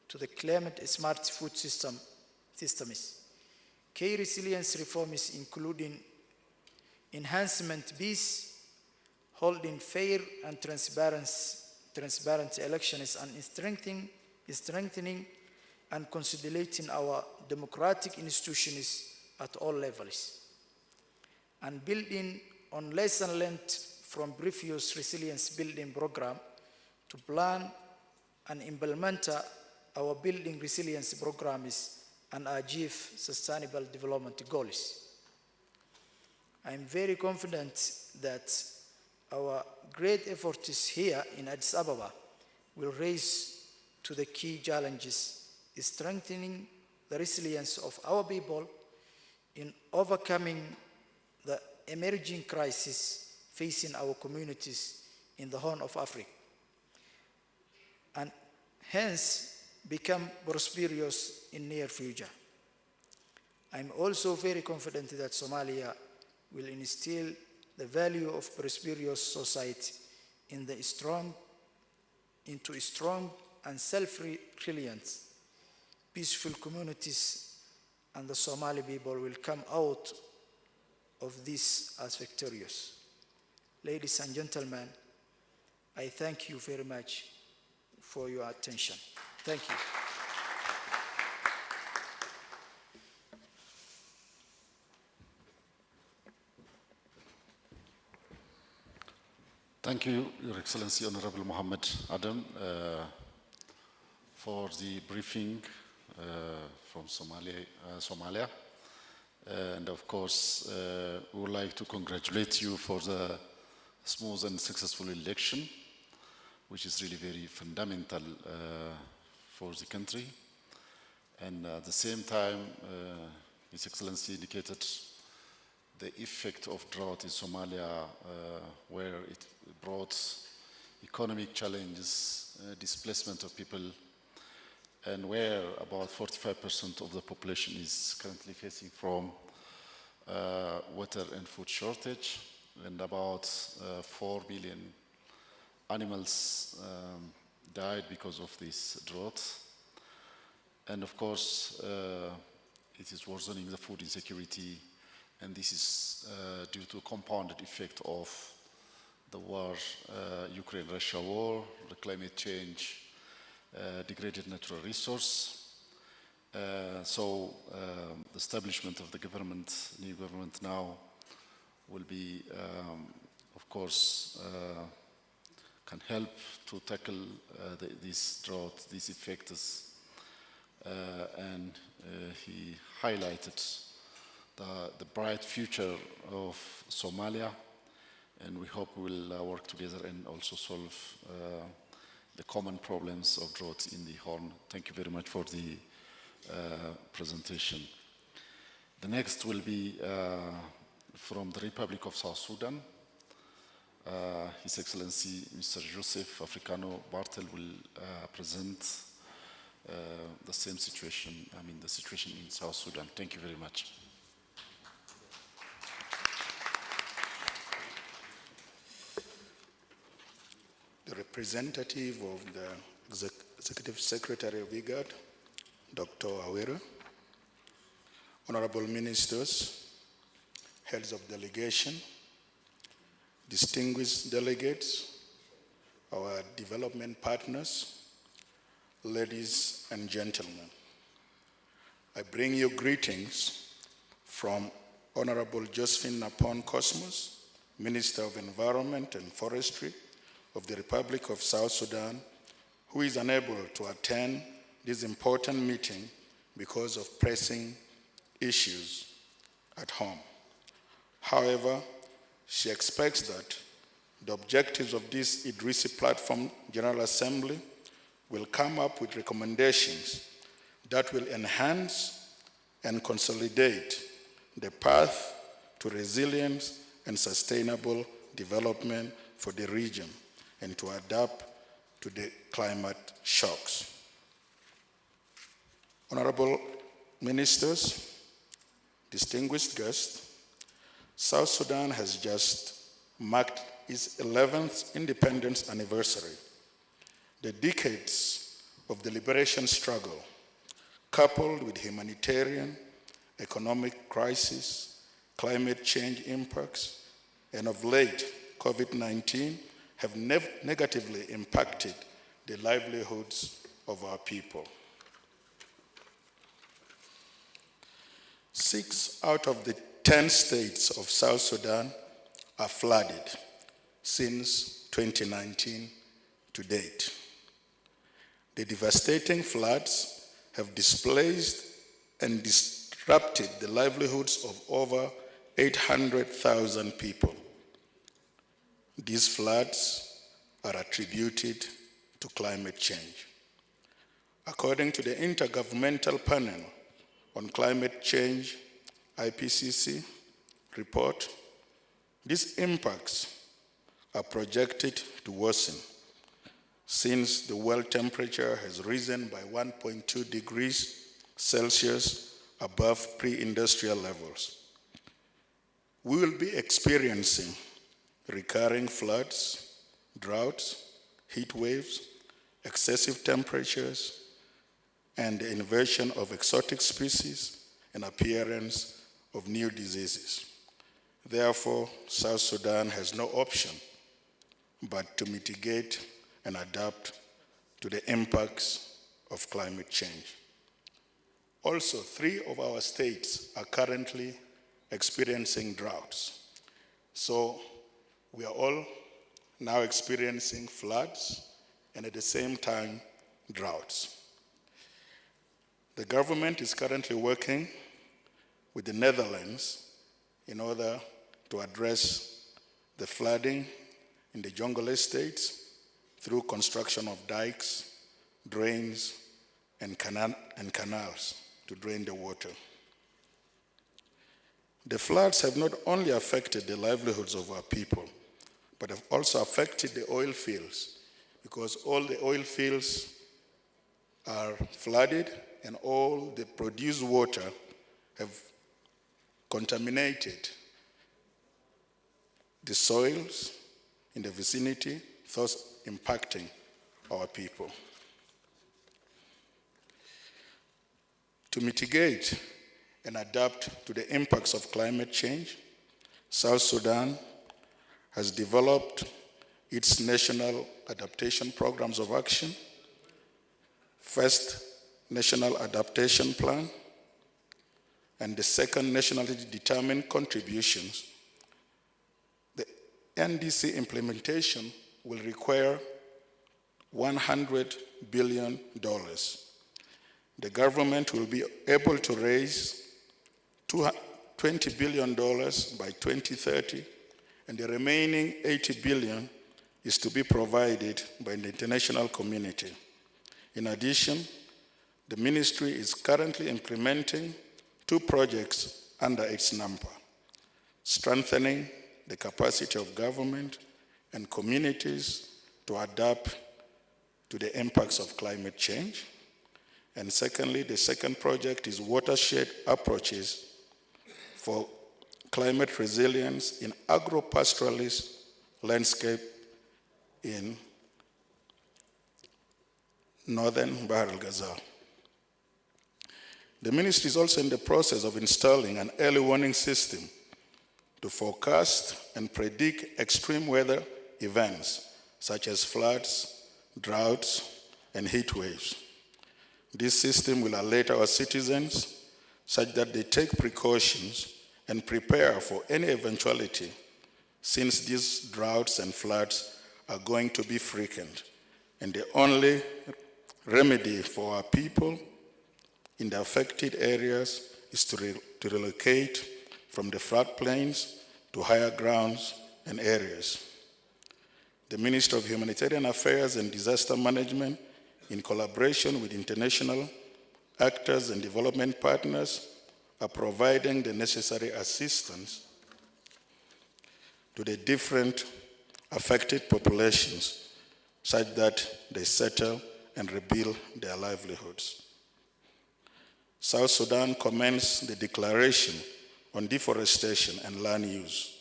Speaker 6: to the climate-smart food systems. Key resilience reforms including enhancement peace, holding fair and transparent elections, and strengthening and consolidating our democratic institutions at all levels, and building on lessons learned from previous resilience building program to plan and implement our building resilience programs and achieve sustainable development goals. I am very confident that our great efforts here in Addis Ababa will rise to the key challenges, strengthening the resilience of our people in overcoming the emerging crises facing our communities in the Horn of Africa, and hence become prosperous in near future. I'm also very confident that Somalia will instill the value of prosperous society into strong and self-reliant, peaceful communities, and the Somali people will come out of this as victorious. Ladies and gentlemen, I thank you very much for your attention. Thank you.
Speaker 2: Thank you, Your Excellency, Honorable Mohammed Adam, for the briefing from Somalia. And of course, we would like to congratulate you for the smooth and successful election, which is really very fundamental for the country. And at the same time, His Excellency indicated the effect of drought in Somalia, where it brought economic challenges, displacement of people, and where about 45% of the population is currently facing from water and food shortage, and about 4 million animals died because of this drought. And of course, it is worsening the food insecurity, and this is due to a compounded effect of the war, Ukraine-Russia war, the climate change, degraded natural resource. So the establishment of the government, new government now, will be, of course, can help to tackle this drought, these effects. And he highlighted the bright future of Somalia, and we hope we will work together and also solve the common problems of drought in the Horn. Thank you very much for the presentation. The next will be from the Republic of South Sudan. His Excellency Mr. Joseph Africano Bartel will present the same situation, the situation in South Sudan. Thank you very much.
Speaker 7: The representative of the Executive Secretary of IGAD, Dr. Awira, honorable ministers, heads of delegation, distinguished delegates, our development partners, ladies and gentlemen. I bring you greetings from Honorable Josephine Napon Cosmos, Minister of Environment and Forestry of the Republic of South Sudan, who is unable to attend this important meeting because of pressing issues at home. However, she expects that the objectives of this Idrisi Platform General Assembly will come up with recommendations that will enhance and consolidate the path to resilience and sustainable development for the region and to adapt to the climate shocks. Honorable ministers, distinguished guests, South Sudan has just marked its 11th independence anniversary. The decades of the liberation struggle, coupled with humanitarian, economic crisis, climate change impacts, and of late, COVID-19, have negatively impacted the livelihoods of our people. 6 out of the 10 states of South Sudan are flooded since 2019 to date. The devastating floods have displaced and disrupted the livelihoods of over 800,000 people. These floods are attributed to climate change. According to the Intergovernmental Panel on Climate Change, IPCC report, these impacts are projected to worsen since the world temperature has risen by 1.2 degrees Celsius above pre-industrial levels. We will be experiencing recurring floods, droughts, heat waves, excessive temperatures, and the invasion of exotic species and appearance of new diseases. Therefore, South Sudan has no option but to mitigate and adapt to the impacts of climate change. Also, 3 of our states are currently experiencing droughts. So we are all now experiencing floods and at the same time droughts. The government is currently working with the Netherlands in order to address the flooding in the jungle estates through construction of dikes, drains, and canals to drain the water. The floods have not only affected the livelihoods of our people, but have also affected the oil fields, because all the oil fields are flooded and all the produced water have contaminated the soils in the vicinity, thus impacting our people. To mitigate and adapt to the impacts of climate change, South Sudan has developed its national adaptation programs of action. First, National Adaptation Plan, and the second, nationally determined contributions. The NDC implementation will require $100 billion. The government will be able to raise $20 billion by 2030, and the remaining $80 billion is to be provided by the international community. In addition, the ministry is currently implementing 2 projects under its NAMPA: strengthening the capacity of government and communities to adapt to the impacts of climate change. And secondly, the second project is watershed approaches for climate resilience in agro-pastoralist landscape in northern Bahr el-Ghazal. The ministry is also in the process of installing an early warning system to forecast and predict extreme weather events such as floods, droughts, and heat waves. This system will alert our citizens such that they take precautions and prepare for any eventuality, since these droughts and floods are going to be frequent. And the only remedy for our people in the affected areas is to relocate from the floodplains to higher grounds and areas. The Ministry of Humanitarian Affairs and Disaster Management, in collaboration with international actors and development partners, are providing the necessary assistance to the different affected populations such that they settle and rebuild their livelihoods. South Sudan commenced the Declaration on Deforestation and Land Use.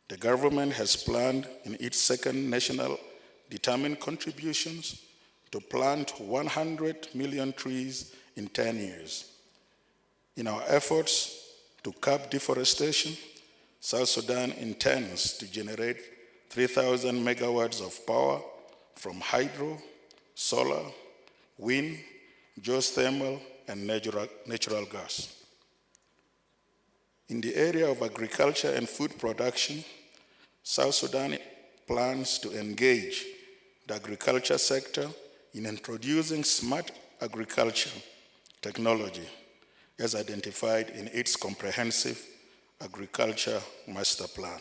Speaker 7: The government has planned in its second national determined contributions to plant 100 million trees in 10 years. In our efforts to curb deforestation, South Sudan intends to generate 3,000 megawatts of power from hydro, solar, wind, geothermal, and natural gas. In the area of agriculture and food production, South Sudan plans to engage the agriculture sector in introducing smart agriculture technology as identified in its comprehensive agriculture master plan.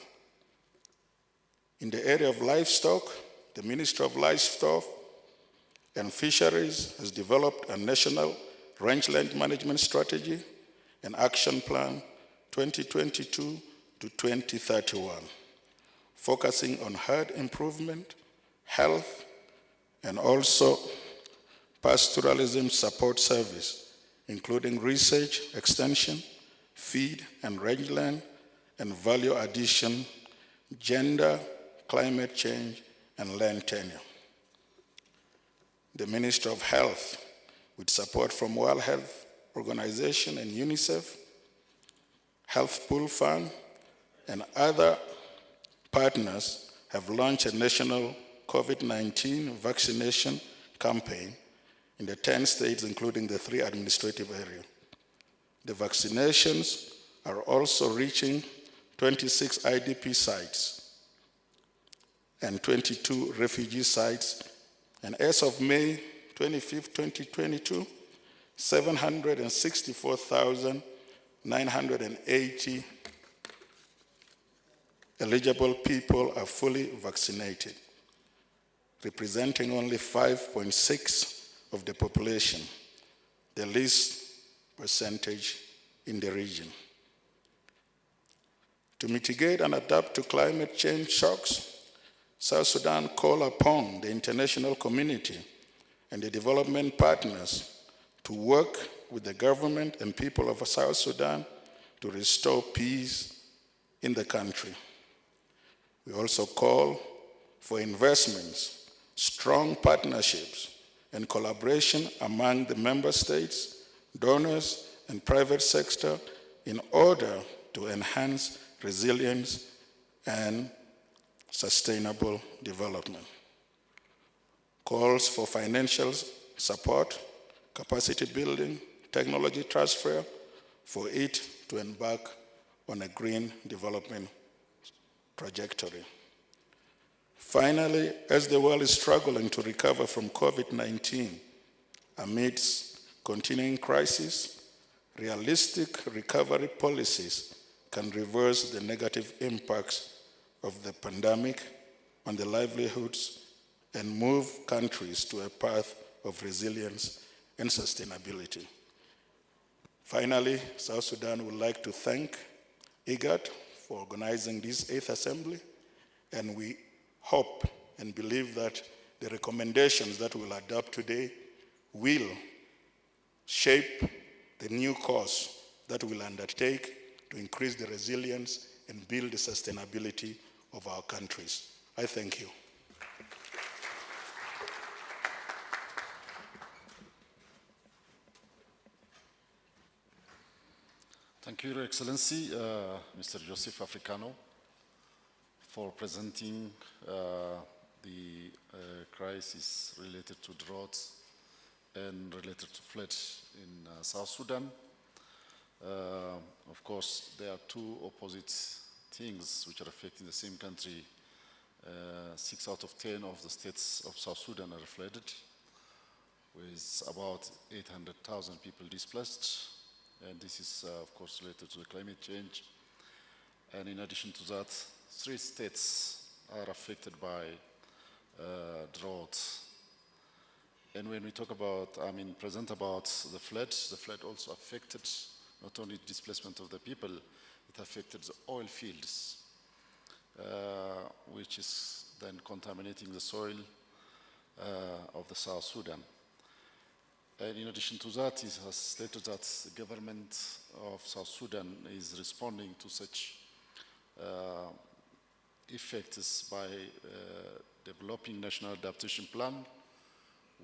Speaker 7: In the area of livestock, the Ministry of Livestock and Fisheries has developed a national rangeland management strategy and action plan 2022 to 2031, focusing on herd improvement, health, and also pastoralism support service, including research, extension, feed and rangeland, and value addition, gender, climate change, and land tenure. The Ministry of Health, with support from World Health Organization and Unicef, Health Pool Fund, and other partners have launched a national COVID-19 vaccination campaign in the 10 states, including the 3 administrative areas. The vaccinations are also reaching 26 IDP sites and 22 refugee sites. And as of May 25, 2022, 764,980 eligible people are fully vaccinated, representing only 5.6% of the population, the least percentage in the region. To mitigate and adapt to climate change shocks, South Sudan call upon the international community and the development partners to work with the government and people of South Sudan to restore peace in the country. We also call for investments, strong partnerships, and collaboration among the member states, donors, and private sector in order to enhance resilience and sustainable development. Calls for financial support, capacity building, technology transfer for it to embark on a green development trajectory. Finally, as the world is struggling to recover from COVID-19 amidst continuing crisis, realistic recovery policies can reverse the negative impacts of the pandemic on the livelihoods and move countries to a path of resilience and sustainability. Finally, South Sudan would like to thank IGAD for organizing this 8th Assembly, and we hope and believe that the recommendations that we'll adopt today will shape the new course that we'll undertake to increase the resilience and build the sustainability of our countries. I thank you.
Speaker 2: Thank you, Your Excellency, Mr. Joseph Africano, for presenting the crisis related to drought and related to flood in South Sudan. Of course, there are two opposite things which are affecting the same country. 6 out of 10 of the states of South Sudan are flooded, with about 800,000 people displaced. And this is, of course, related to the climate change. And in addition to that, 3 states are affected by drought. And when we talk about, present about the flood also affected not only displacement of the people, it affected the oil fields, which is then contaminating the soil of the South Sudan. And in addition to that, it has stated that the government of South Sudan is responding to such effects by developing national adaptation plan,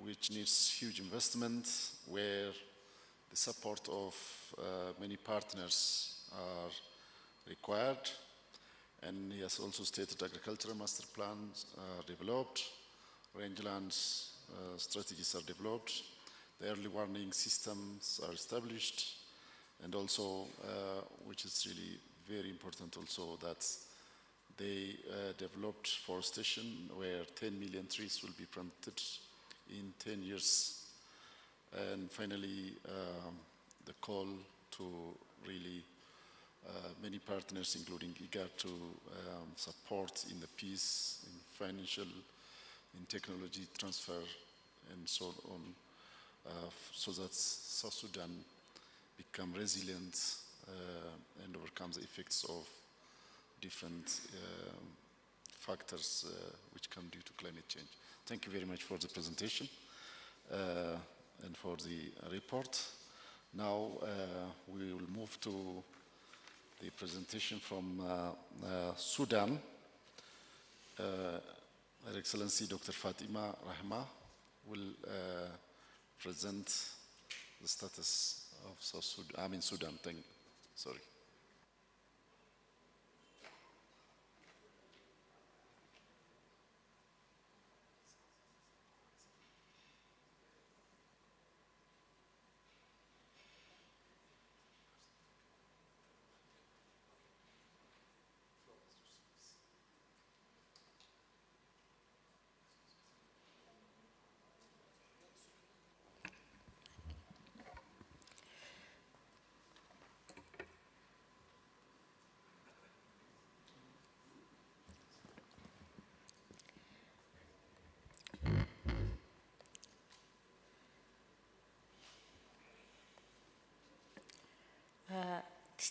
Speaker 2: which needs huge investment, where the support of many partners are required. And he has also stated agricultural master plans are developed, rangeland strategies are developed, the early warning systems are established, and also, which is really very important also, that they developed forestation where 10 million trees will be planted in 10 years. And finally, the call to really many partners, including IGAD, to support in the peace, in financial, in technology transfer, and so on, so that South Sudan become resilient and overcomes the effects of different factors which come due to climate change. Thank you very much for the presentation and for the report. Now we will move to the presentation from Sudan. Her Excellency Dr. Fatima Rahma will present the status of South Sudan, Sudan. Sorry.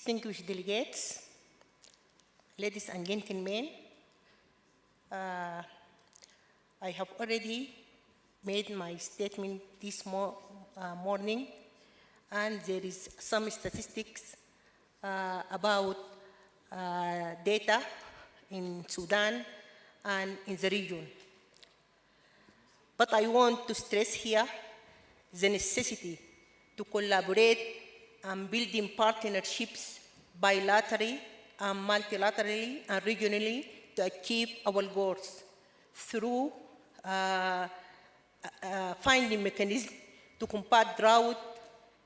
Speaker 8: distinguished delegates, ladies and gentlemen, I have already made my statement this morning, and there is some statistics about data in Sudan and in the region. But I want to stress here the necessity to collaborate and building partnerships bilaterally and multilaterally and regionally to achieve our goals through finding mechanisms to combat drought,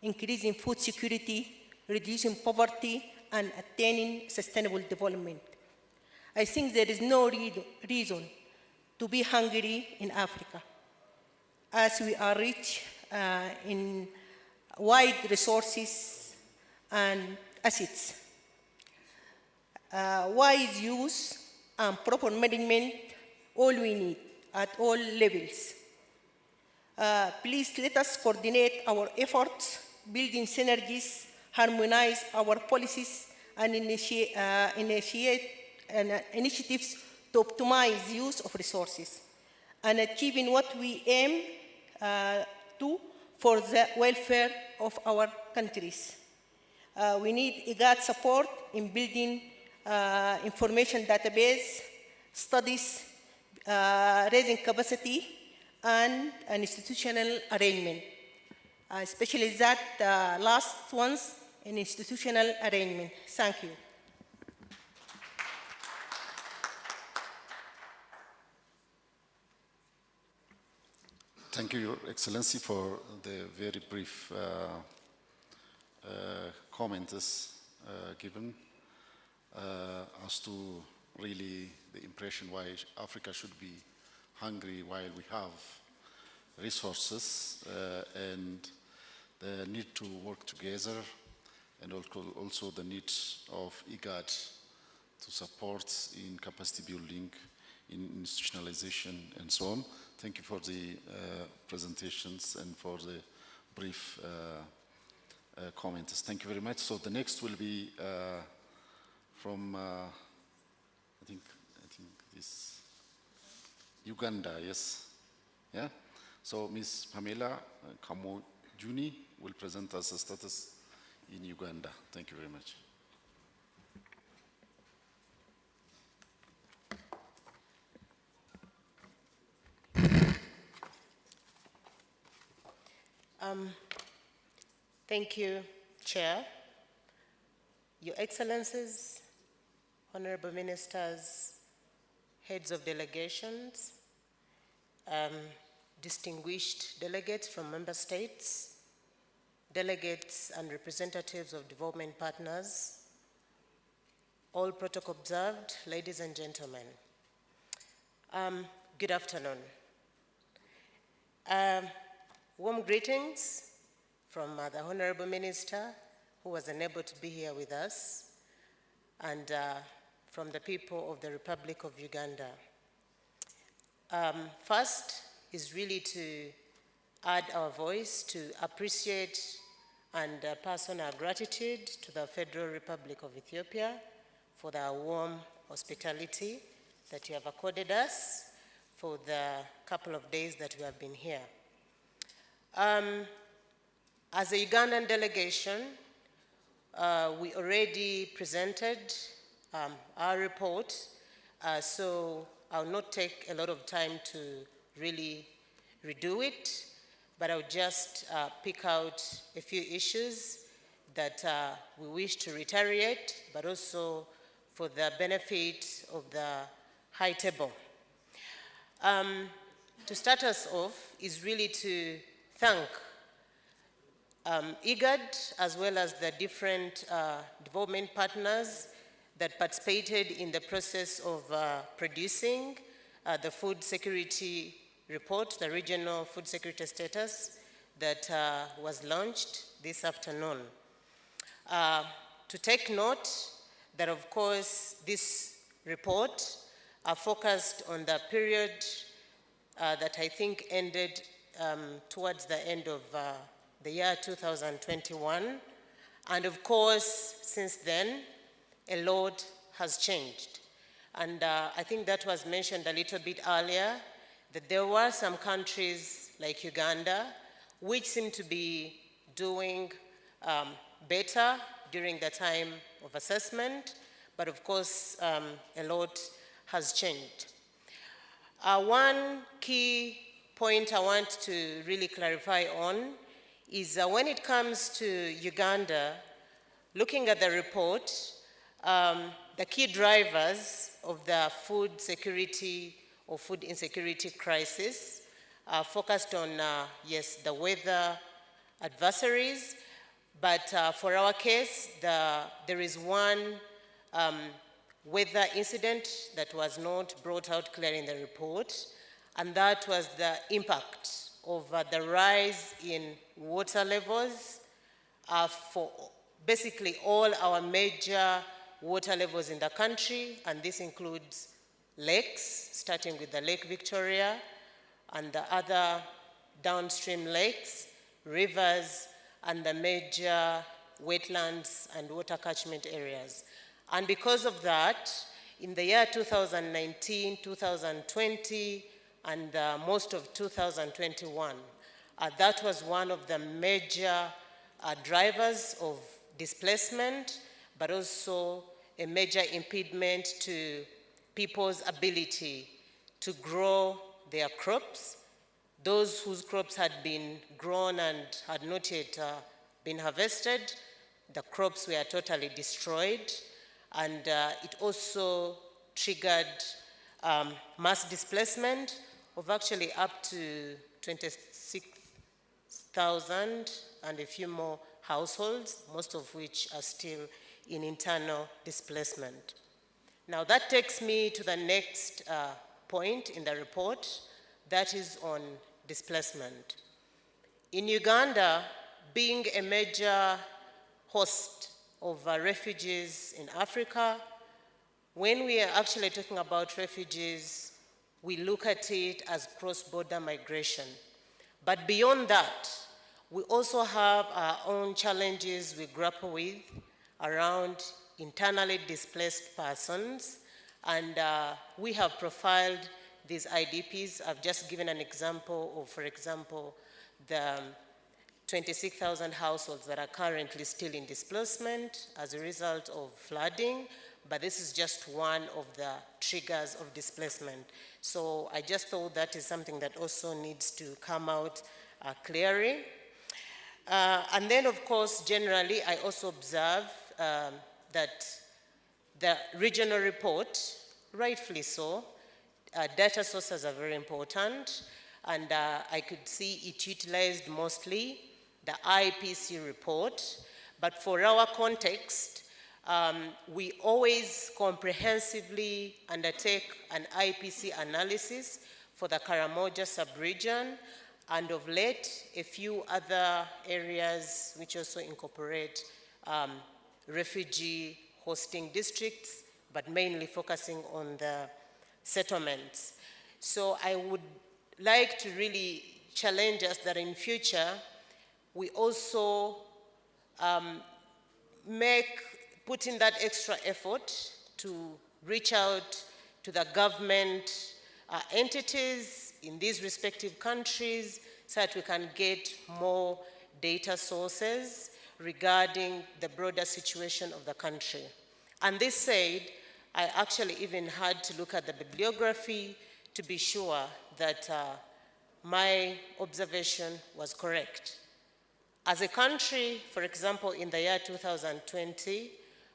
Speaker 8: increasing food security, reducing poverty, and attaining sustainable development. I think there is no reason to be hungry in Africa, as we are rich in wide resources and assets. Wise use and proper management, all we need at all levels. Please let us coordinate our efforts, building synergies, harmonize our policies, and initiate initiatives to optimize use of resources, and achieving what we aim to for the welfare of our countries. We need IGAD support in building information database, studies, raising capacity, and an institutional arrangement, especially that last ones, an institutional arrangement. Thank you.
Speaker 2: Thank you, Your Excellency, for the very brief comments given as to really the impression why Africa should be hungry while we have resources and the need to work together, and also the need of IGAD to support in capacity building, in institutionalization, and so on. Thank you for the presentations and for the brief comments. Thank you very much. So the next will be from, I think this, Uganda, yes? Yeah? So Ms. Pamela Kamojuni will present us the status in Uganda. Thank you very much.
Speaker 8: Thank you, Chair, Your Excellencies, Honorable Ministers, Heads of Delegations, distinguished delegates from Member States, delegates and representatives of development partners, all protocol observed, ladies and gentlemen. Good afternoon. Warm greetings from the Honorable Minister, who was unable to be here with us, and from the people of the Republic of Uganda. First is really to add our voice to appreciate and pass on our gratitude to the Federal Republic of Ethiopia for the warm hospitality that you have accorded us for the couple of days that we have been here. As a Ugandan delegation, we already presented our report, so I'll not take a lot of time to really redo it, but I'll just pick out a few issues that we wish to reiterate, but also for the benefit of the high table. To start us off is really to thank IGAD, as well as the different development partners that participated in the process of producing the food security report, the regional food security status that was launched this afternoon. To take note that, of course, this report focused on the period that I think ended towards the end of the year 2021,
Speaker 9: And of course, since then, a lot has changed. And I think that was mentioned a little bit earlier, that there were some countries like Uganda, which seem to be doing better during the time of assessment, but of course, a lot has changed. One key point I want to really clarify on is when it comes to Uganda, looking at the report, the key drivers of the food security or food insecurity crisis focused on, yes, the weather adversaries, but for our case, there is one weather incident that was not brought out clearly in the report, and that was the impact of the rise in water levels for basically all our major water levels in the country, and this includes lakes, starting with the Lake Victoria and the other downstream lakes, rivers, and the major wetlands and water catchment areas. And because of that, in the year 2019, 2020, and most of 2021, that was one of the major drivers of displacement, but also a major impediment to people's ability to grow their crops. Those whose crops had been grown and had not yet been harvested, the crops were totally destroyed, and it also triggered mass displacement of actually up to 26,000 and a few more households, most of which are still in internal displacement. Now that takes me to the next point in the report, that is on displacement. In Uganda, being a major host of refugees in Africa, when we are actually talking about refugees, we look at it as cross-border migration. But beyond that, we also have our own challenges we grapple with around internally displaced persons, and we have profiled these IDPs. I've just given an example of, for example, the 26,000 households that are currently still in displacement as a result of flooding, but this is just one of the triggers of displacement. So I just thought that is something that also needs to come out clearly. And then, of course, generally, I also observe that the regional report, rightfully so, data sources are very important, and I could see it utilized mostly the IPC report, but for our context, we always comprehensively undertake an IPC analysis for the Karamoja sub-region, and of late, a few other areas which also incorporate refugee hosting districts, but mainly focusing on the settlements. So I would like to really challenge us that in future, we also put in that extra effort to reach out to the government entities in these respective countries so that we can get more data sources regarding the broader situation of the country. And this said, I actually even had to look at the bibliography to be sure that my observation was correct. As a country, for example, in the year 2020,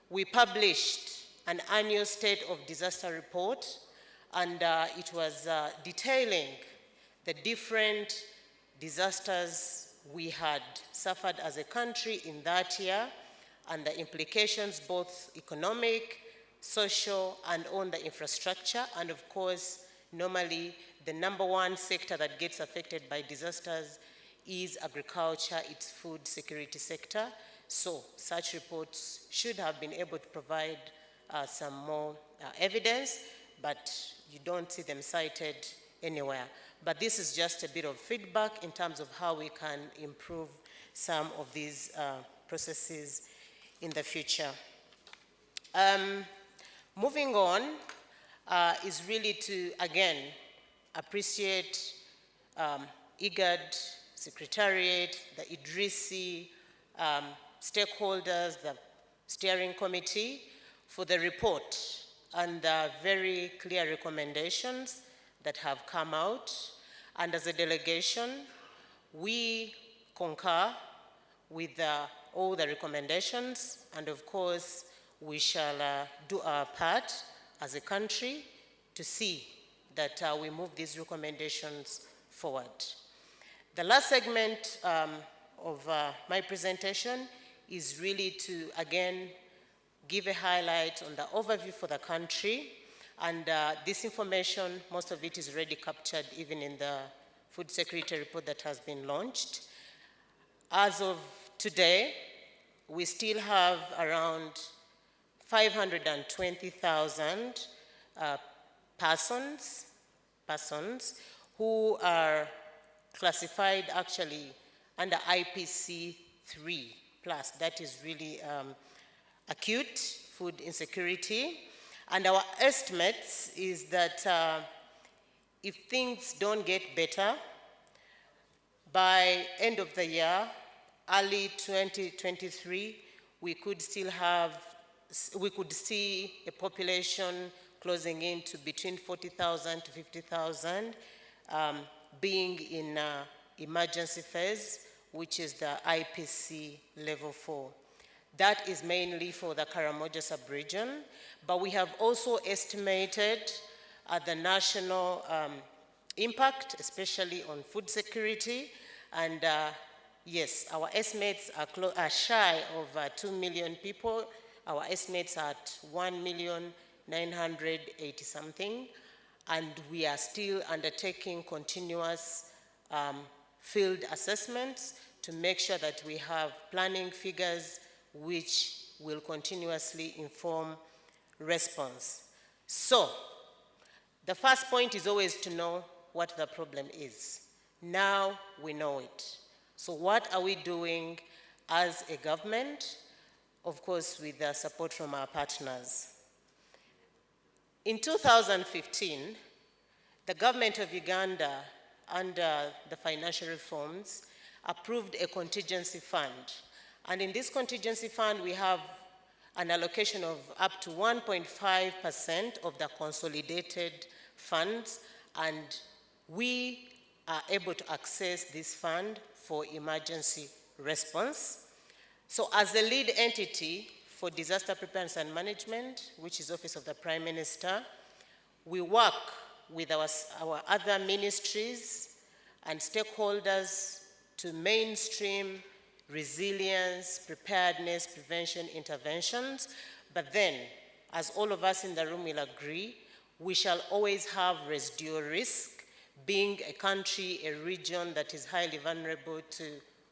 Speaker 9: we published an annual state of disaster report, and it was detailing the different disasters we had suffered as a country in that year, and the implications, both economic, social, and on the infrastructure. And of course, normally, the number one sector that gets affected by disasters is agriculture, its food security sector. So such reports should have been able to provide some more evidence, but you don't see them cited anywhere. But this is just a bit of feedback in terms of how we can improve some of these processes in the future. Moving on is really to, again, appreciate IGAD, Secretariat, the Idrisi, stakeholders, the steering committee for the report and the very clear recommendations that have come out. And as a delegation, we concur with all the recommendations, and of course, we shall do our part as a country to see that we move these recommendations forward. The last segment of my presentation is really to, again, give a highlight on the overview for the country. And this information, most of it is already captured even in the food security report that has been launched. As of today, we still have around 520,000 persons who are classified actually under IPC 3+. That is really acute food insecurity. And our estimates is that if things don't get better, by end of the year, early 2023, we could see a population closing into between 40,000 to 50,000 being in emergency phase, which is the IPC level 4. That is mainly for the Karamoja sub-region, but we have also estimated the national impact, especially on food security, and yes, our estimates are shy of 2 million people. Our estimates are at 1,980,000 something, and we are still undertaking continuous field assessments to make sure that we have planning figures which will continuously inform response. So, the first point is always to know what the problem is. Now we know it. So what are we doing as a government? Of course, with the support from our partners. In 2015, the government of Uganda, under the financial reforms, approved a contingency fund. And in this contingency fund, we have an allocation of up to 1.5% of the consolidated funds, and we are able to access this fund for emergency response. So as the lead entity for disaster preparedness and management, which is Office of the Prime Minister, we work with our other ministries and stakeholders to mainstream resilience, preparedness, prevention interventions. But then, as all of us in the room will agree, we shall always have residual risk, being a country, a region that is highly vulnerable to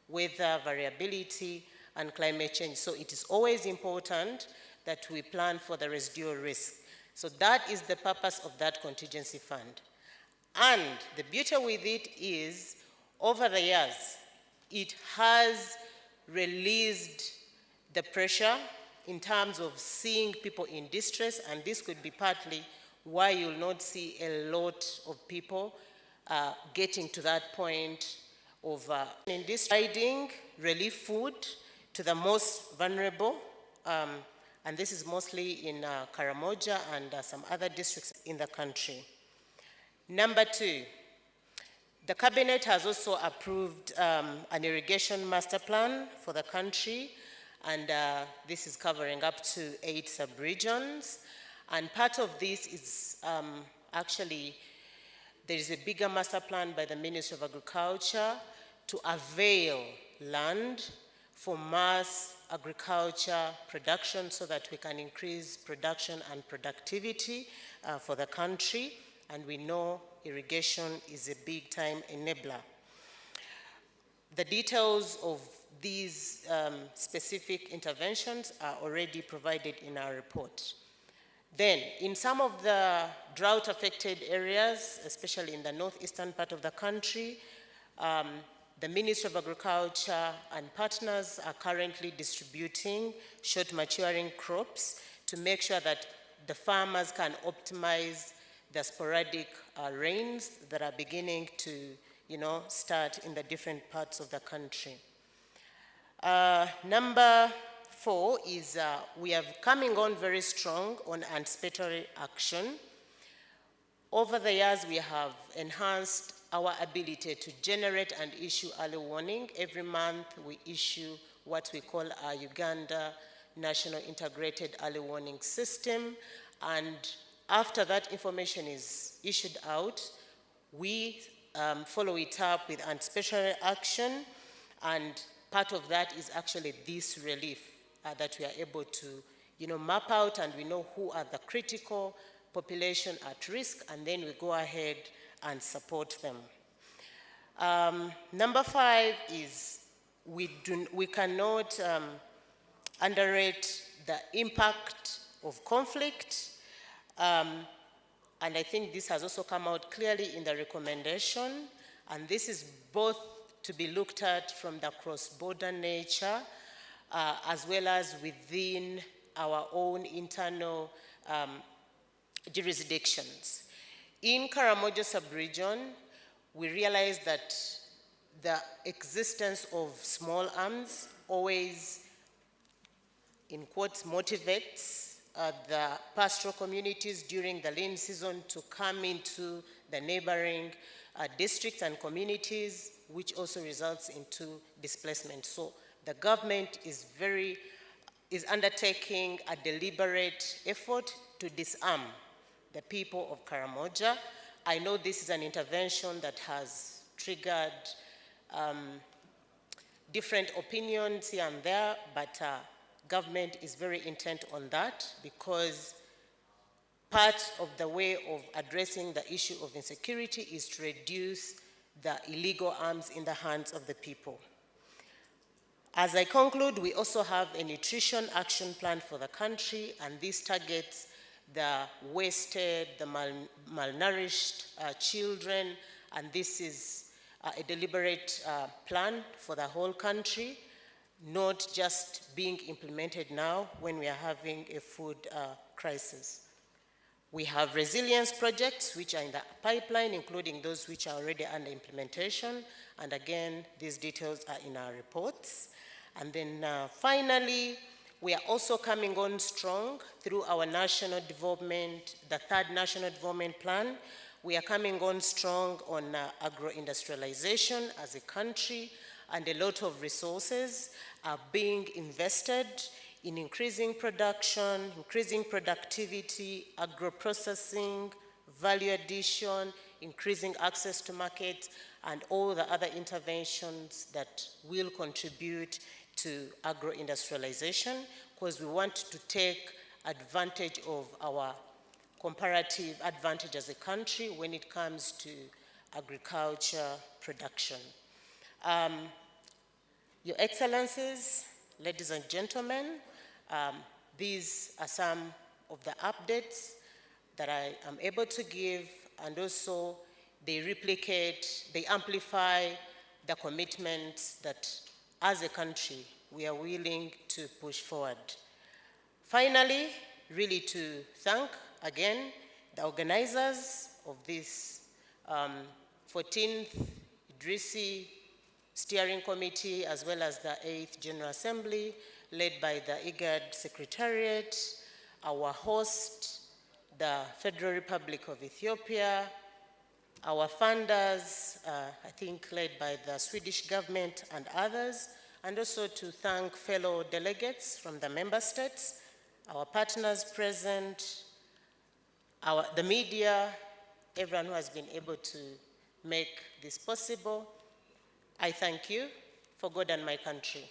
Speaker 9: weather variability and climate change. So it is always important that we plan for the residual risk. So that is the purpose of that contingency fund. And the beauty with it is, over the years, it has released the pressure in terms of seeing people in distress, and this could be partly why you'll not see a lot of people getting to that point of in this providing relief food to the most vulnerable, and this is mostly in Karamoja and some other districts in the country. Number two, the cabinet has also approved an irrigation master plan for the country, and this is covering up to 8 sub-regions. And part of this is actually, there is a bigger master plan by the Ministry of Agriculture to avail land for mass agriculture production so that we can increase production and productivity for the country. And we know irrigation is a big time enabler. The details of these specific interventions are already provided in our report. Then, in some of the drought-affected areas, especially in the northeastern part of the country, the the Ministry of Agriculture and partners are currently distributing short maturing crops to make sure that the farmers can optimize the sporadic rains that are beginning to, start in the different parts of the country. Number 4 is we are coming on very strong on anticipatory action. Over the years, we have enhanced our ability to generate and issue early warning. Every month, we issue what we call our Uganda National Integrated Early Warning System. And after that information is issued out, we follow it up with anticipatory action. And part of that is actually this relief that we are able to, map out, and we know who are the critical population at risk, and then we go ahead and support them. Number 5 is we cannot underrate the impact of conflict, and I think this has also come out clearly in the recommendation, and this is both to be looked at from the cross-border nature as well as within our own internal jurisdictions. In Karamoja sub-region, we realized that the existence of small arms always, in quotes, motivates the pastoral communities during the lean season to come into the neighboring districts and communities, which also results into displacement. So the government is undertaking a deliberate effort to disarm the people of Karamoja. I know this is an intervention that has triggered different opinions here and there, but government is very intent on that, because part of the way of addressing the issue of insecurity is to reduce the illegal arms in the hands of the people. As I conclude, we also have a nutrition action plan for the country, and this targets the wasted, the malnourished children, and this is a deliberate plan for the whole country, not just being implemented now when we are having a food crisis. We have resilience projects which are in the pipeline, including those which are already under implementation, and again, these details are in our reports. And then finally, we are also coming on strong through our national development, the 3rd National Development Plan. We are coming on strong on agro-industrialization as a country, and a lot of resources are being invested in increasing production, increasing productivity, agro-processing, value addition, increasing access to markets, and all the other interventions that will contribute to agro-industrialization, because we want to take advantage of our comparative advantage as a country when it comes to agriculture production. Your Excellencies, ladies and gentlemen, these are some of the updates that I am able to give, and also they replicate, they amplify the commitments that as a country we are willing to push forward. Finally, really to thank again the organizers of this 14th Idrisi Steering Committee, as well as the 8th General Assembly, led by the IGAD Secretariat, our host, the Federal Republic of Ethiopia, our funders, I think led by the Swedish government and others, and also to thank fellow delegates from the member states, our partners present, the media, everyone who has been able to make this possible. I thank you for God and my country.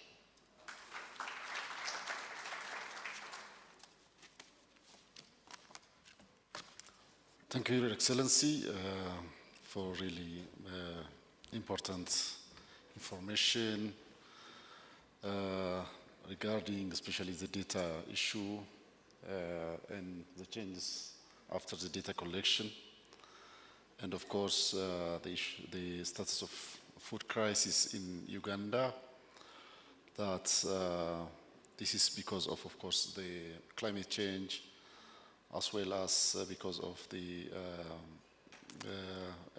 Speaker 2: Thank you, Your Excellency, for really important information regarding especially the data issue and the changes after the data collection, and of course the status of food crisis in Uganda, that this is because of course, the climate change, as well as because of the,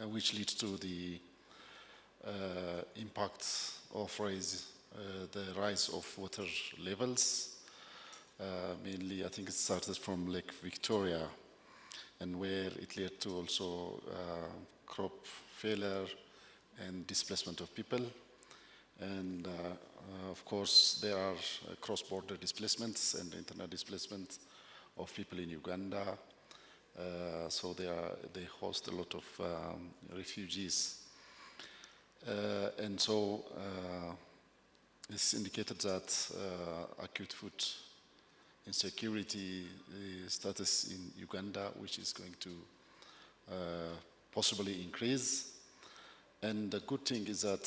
Speaker 2: which leads to the impact of the rise of water levels. Mainly, I think it started from Lake Victoria, and where it led to also crop failure and displacement of people. And of course, there are cross-border displacements and internal displacement of people in Uganda. So they host a lot of refugees. And so it's indicated that acute food insecurity status in Uganda, which is going to possibly increase. And the good thing is that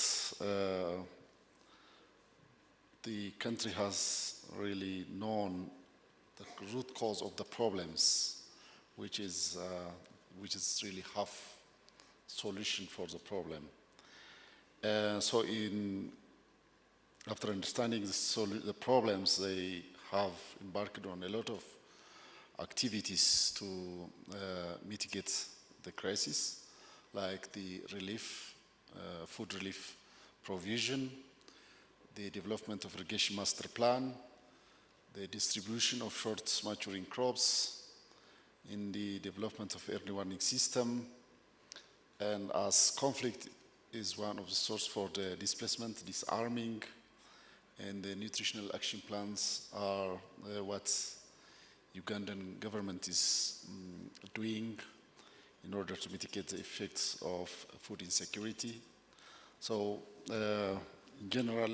Speaker 2: the country has really known the root cause of the problems, which is really half solution for the problem. So after understanding the problems, they have embarked on a lot of activities to mitigate the crisis, like the relief, food relief provision, the development of irrigation master plan, the distribution of short maturing crops, in the development of early warning system, and as conflict is one of the source for the displacement, disarming, and the nutritional action plans are what Ugandan government is doing in order to mitigate the effects of food insecurity. So in general,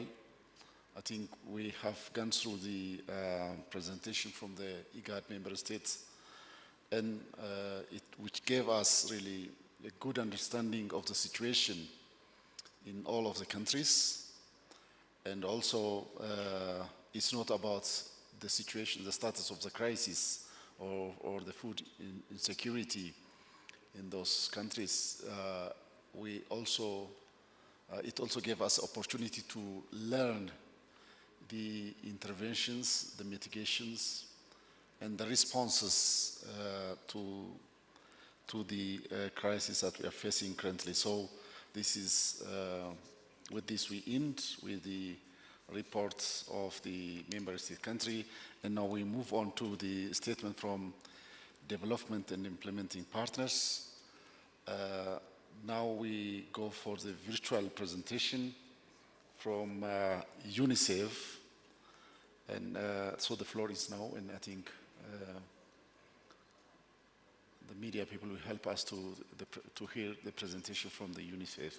Speaker 2: I think we have gone through the presentation from the IGAD member states, and which gave us really a good understanding of the situation in all of the countries. And also, it's not about the situation, the status of the crisis or the food insecurity in those countries. It also gave us opportunity to learn the interventions, the mitigations, and the responses to the crisis that we are facing currently. So this is, with this we end with the reports of the member state country, and now we move on to the statement from development and implementing partners. Now we go for the virtual presentation from Unicef, and so the floor is now, and I think the media people will help us to hear the presentation from the Unicef.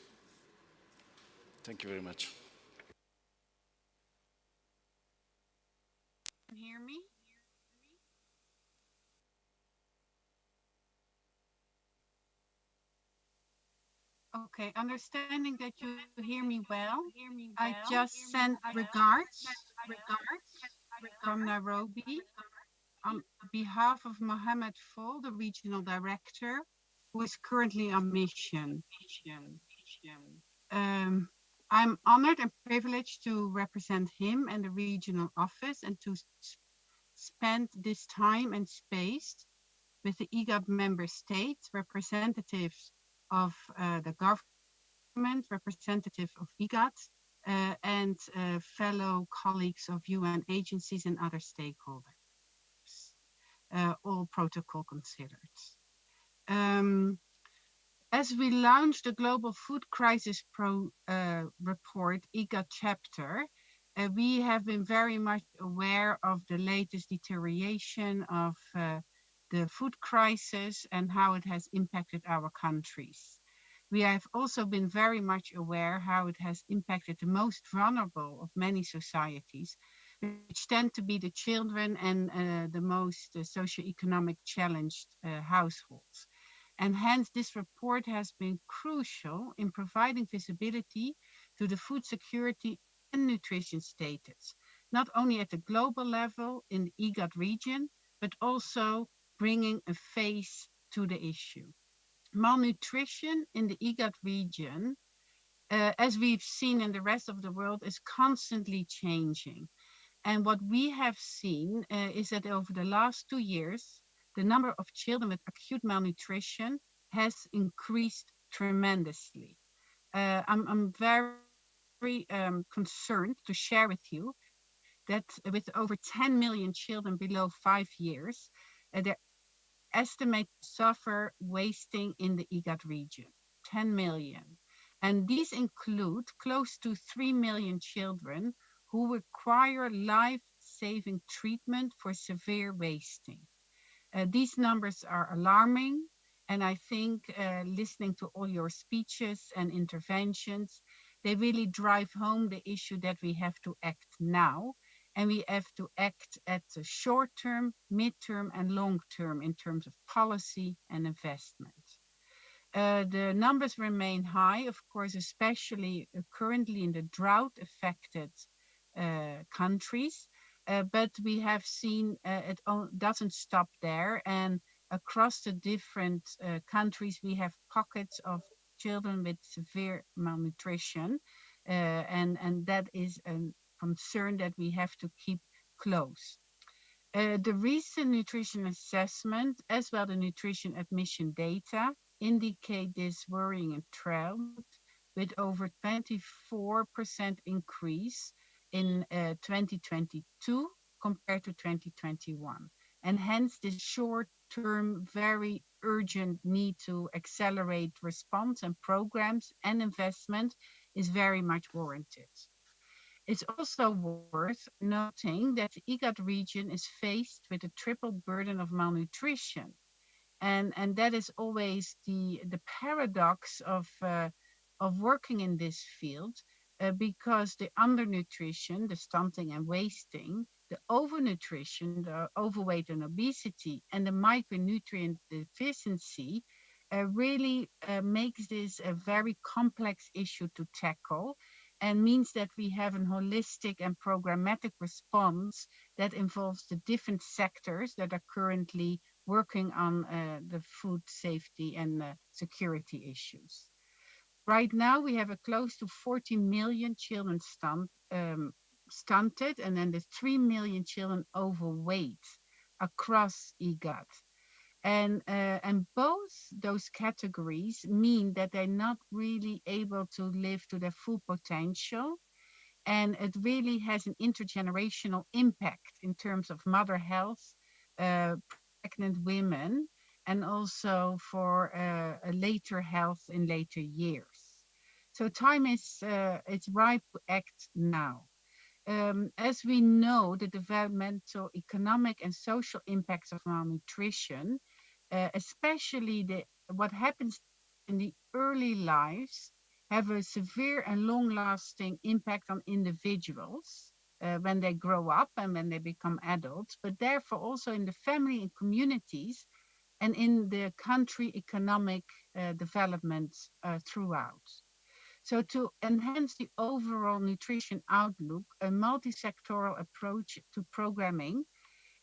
Speaker 2: Thank you very much.
Speaker 10: Can you hear me? Okay, understanding that you hear me well, I just sent regards from Nairobi on behalf of Mohammed Fall, the regional director, who is currently on mission. I'm honored and privileged to represent him and the regional office and to spend this time and space with the IGAD member states, representatives of the government, representative of IGAD, and fellow colleagues of UN agencies and other stakeholders, all protocol considered. As we launched the Global Food Crisis Report, IGAD chapter, we have been very much aware of the latest deterioration of the food crisis and how it has impacted our countries. We have also been very much aware how it has impacted the most vulnerable of many societies, which tend to be the children and the most socioeconomic challenged households. And hence this report has been crucial in providing visibility to the food security and nutrition status, not only at the global level in the IGAD region, but also bringing a face to the issue. Malnutrition in the IGAD region as we've seen in the rest of the world, is constantly changing. And what we have seen is that over the last 2 years, the number of children with acute malnutrition has increased tremendously. I'm very concerned to share with you that with over 10 million children below 5 years, they're estimated to suffer wasting in the IGAD region, 10 million. And these include close to 3 million children who require life-saving treatment for severe wasting. These numbers are alarming, and I think listening to all your speeches and interventions, they really drive home the issue that we have to act now, and we have to act at the short term, mid-term, and long term in terms of policy and investment. The numbers remain high, of course, especially currently in the drought-affected countries. But we have seen it doesn't stop there. And across the different countries, we have pockets of children with severe malnutrition. And that is a concern that we have to keep close. The recent nutrition assessment, as well the nutrition admission data, indicate this worrying trend with over 24% increase in 2022 compared to 2021. And hence this short-term, very urgent need to accelerate response and programs and investment is very much warranted. It's also worth noting that the IGAD region is faced with a triple burden of malnutrition. And that is always the paradox of working in this field, because the undernutrition, the stunting and wasting, the overnutrition, the overweight and obesity, and the micronutrient deficiency really makes this a very complex issue to tackle, and means that we have a holistic and programmatic response that involves the different sectors that are currently working on the food safety and security issues. Right now, we have a close to 40 million children stunted, and then there's 3 million children overweight across IGAD. And both those categories mean that they're not really able to live to their full potential. And it really has an intergenerational impact in terms of mother health, pregnant women, and also for a later health in later years. So time is it's ripe to act now. As we know, the developmental, economic, and social impacts of malnutrition, especially what happens in the early lives, have a severe and long-lasting impact on individuals when they grow up and when they become adults, but therefore also in the family and communities and in the country economic development throughout. So to enhance the overall nutrition outlook, a multi-sectoral approach to programming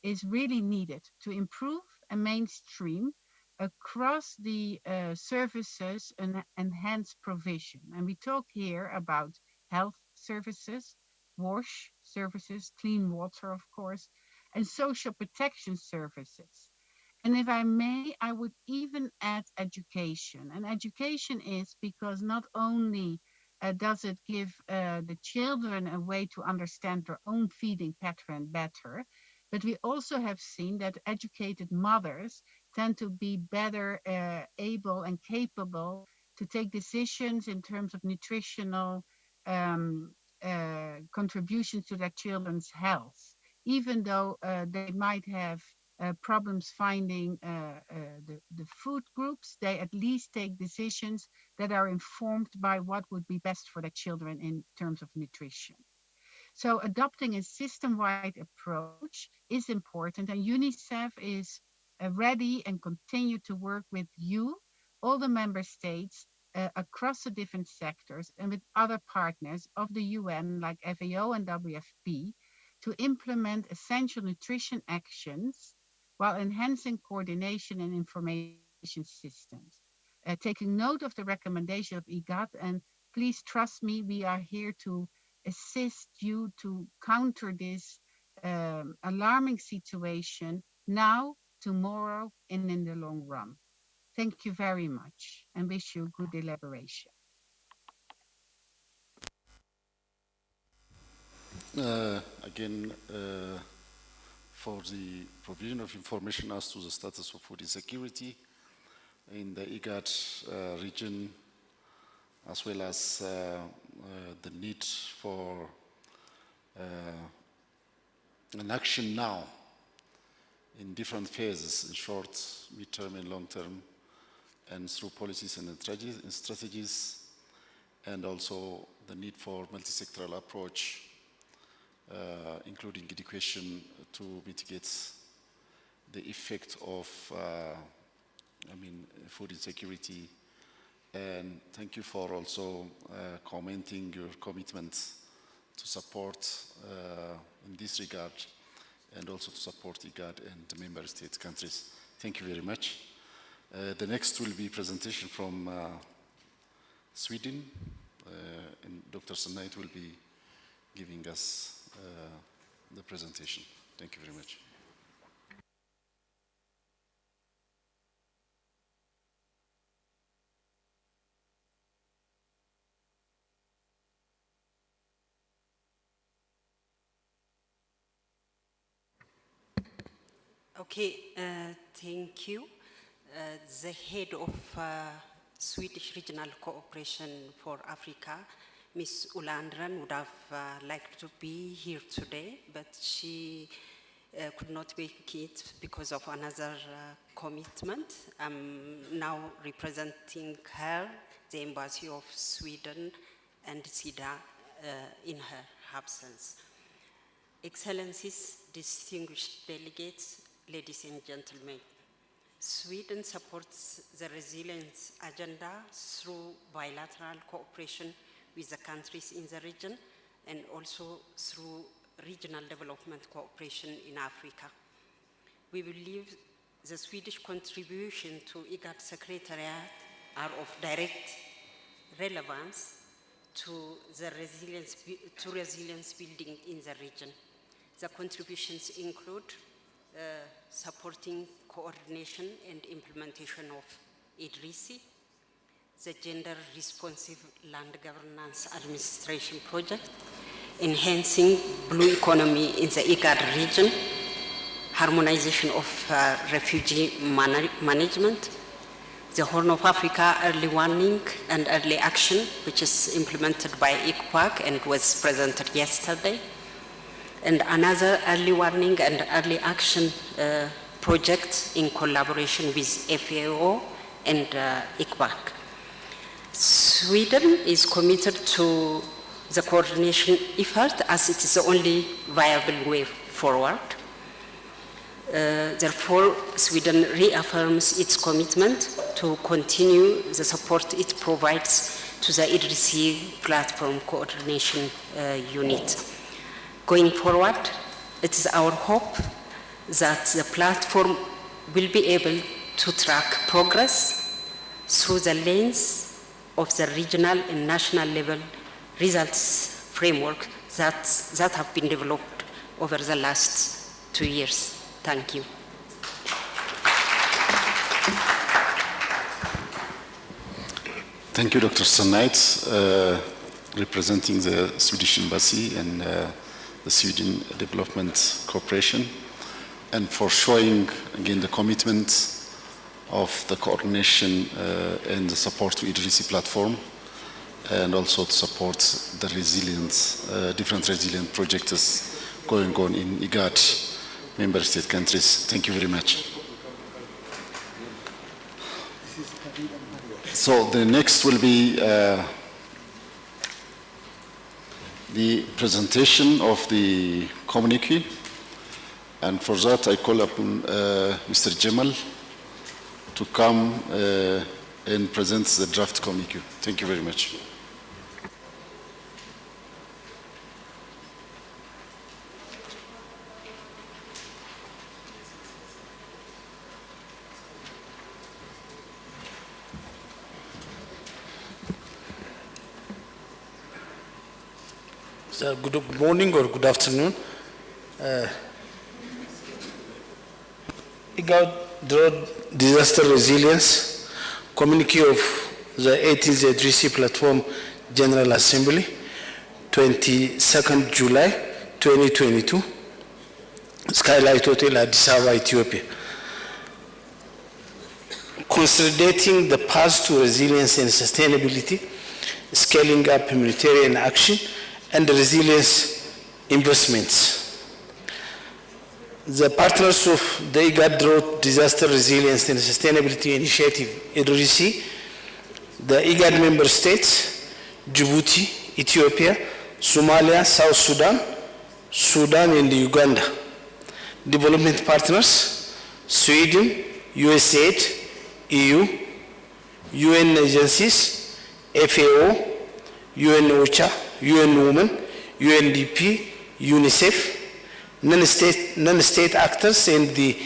Speaker 10: is really needed to improve and mainstream across the services and enhance provision. And we talk here about health services, wash services, clean water, of course, and social protection services. And if I may, I would even add education. And education is because not only does it give the children a way to understand their own feeding pattern better, but we also have seen that educated mothers tend to be better able and capable to take decisions in terms of nutritional contributions to their children's health, even though they might have problems finding the food groups, they at least take decisions that are informed by what would be best for their children in terms of nutrition. So adopting a system-wide approach is important, and UNICEF is ready and continue to work with you, all the member states across the different sectors, and with other partners of the UN like FAO and WFP to implement essential nutrition actions while enhancing coordination and information systems. Taking note of the recommendation of IGAD and Please trust me, we are here to assist you to counter this alarming situation now, tomorrow, and in the long run. Thank you very much and wish you good elaboration.
Speaker 2: Again, for the provision of information as to the status of food insecurity in the IGAD region, as well as the need for an action now in different phases, in short, mid-term, and long-term, and through policies and strategies, and also the need for multi-sectoral approach, including education to mitigate the effect of food insecurity. And thank you for also commenting your commitment to support in this regard, and also to support IGAD and the member state countries. Thank you very much. The next will be presentation from Sweden, and Dr. Sanait will be giving us the presentation. Thank you very much.
Speaker 11: Okay, thank you. The head of Swedish Regional Cooperation for Africa, Ms. Ulandran, would have liked to be here today, but she could not make it because of another commitment. I'm now representing her, the Embassy of Sweden and SIDA in her absence. Excellencies, distinguished delegates, ladies and gentlemen, Sweden supports the resilience agenda through bilateral cooperation with the countries in the region and also through regional development cooperation in Africa. We believe the Swedish contribution to IGAD Secretariat are of direct relevance to the resilience building in the region. The contributions include supporting coordination and implementation of IDRISI, the Gender Responsive Land Governance Administration Project, enhancing blue economy in the IGAD region, harmonization of refugee management, the Horn of Africa Early Warning and Early Action, which is implemented by ICPAC and was presented yesterday, and another early warning and early action project in collaboration with FAO and ICPAC. Sweden is committed to the coordination effort as it is the only viable way forward. Therefore, Sweden reaffirms its commitment to continue the support it provides to the IDRISI Platform Coordination Unit. Going forward, it is our hope that the platform will be able to track progress through the lens of the regional and national level results framework that have been developed over the last 2 years. Thank you.
Speaker 2: Thank you, Dr. Sanait, representing the Swedish Embassy and the Sweden Development Corporation, and for showing again the commitment of the coordination and the support to IDRISI platform, and also to support the resilience, different resilient projects going on in IGAD member state countries. Thank you very much. So the next will be the presentation of the communique, and for that I call upon Mr. Jamal to come and present the draft communique. Thank you very much.
Speaker 12: So good morning or good afternoon. IGAD Drought Disaster Resilience Communique of the 18th Addis Platform General Assembly, 22nd July 2022, Skylight Hotel, Addis Ababa, Ethiopia. Consolidating the path to resilience and sustainability, scaling up humanitarian action and resilience investments. The partners of the IGAD Drought Disaster Resilience and Sustainability Initiative, IDRC, the IGAD member states, Djibouti, Ethiopia, Somalia, South Sudan, Sudan and Uganda. Development partners, Sweden, USAID, EU, UN agencies, FAO, UN OCHA, UN Women, UNDP, Unicef, non-state actors and the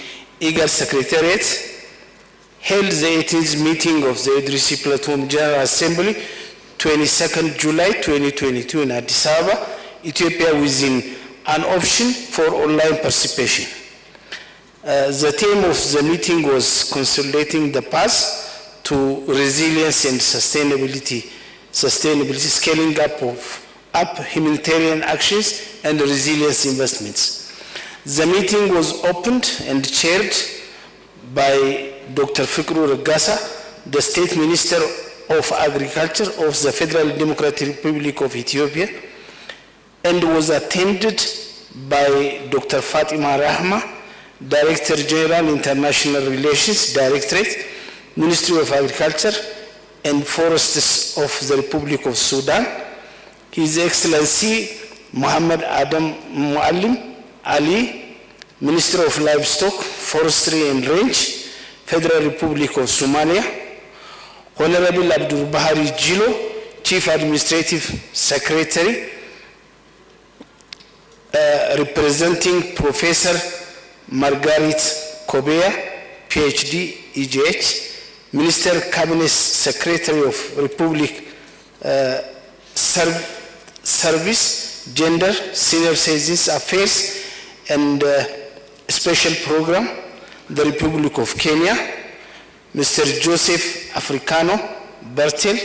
Speaker 12: IGAD Secretariat held the 18th meeting of the Addis Platform General Assembly, 22nd July 2022 in Addis Ababa, Ethiopia, within an option for online participation. The theme of the meeting was consolidating the path to resilience and sustainability, scaling up humanitarian actions and resilience investments. The meeting was opened and chaired by Dr. Fikru Regasa, the State Minister of Agriculture of the Federal Democratic Republic of Ethiopia, and was attended by Dr. Fatima Rahma, Director General, International Relations Directorate, Ministry of Agriculture and Forests of the Republic of Sudan, His Excellency Muhammad Adam Muallim Ali, Minister of Livestock, Forestry and Range, Federal Republic of Somalia, Honorable Abdul Bahari Jilo, Chief Administrative Secretary, representing Professor Margaret Kobea, PhD, EJH, Minister Cabinet Secretary of Republic Service, Gender, Senior Citizens Affairs and Special Program, the Republic of Kenya, Mr. Joseph Africano Bertel,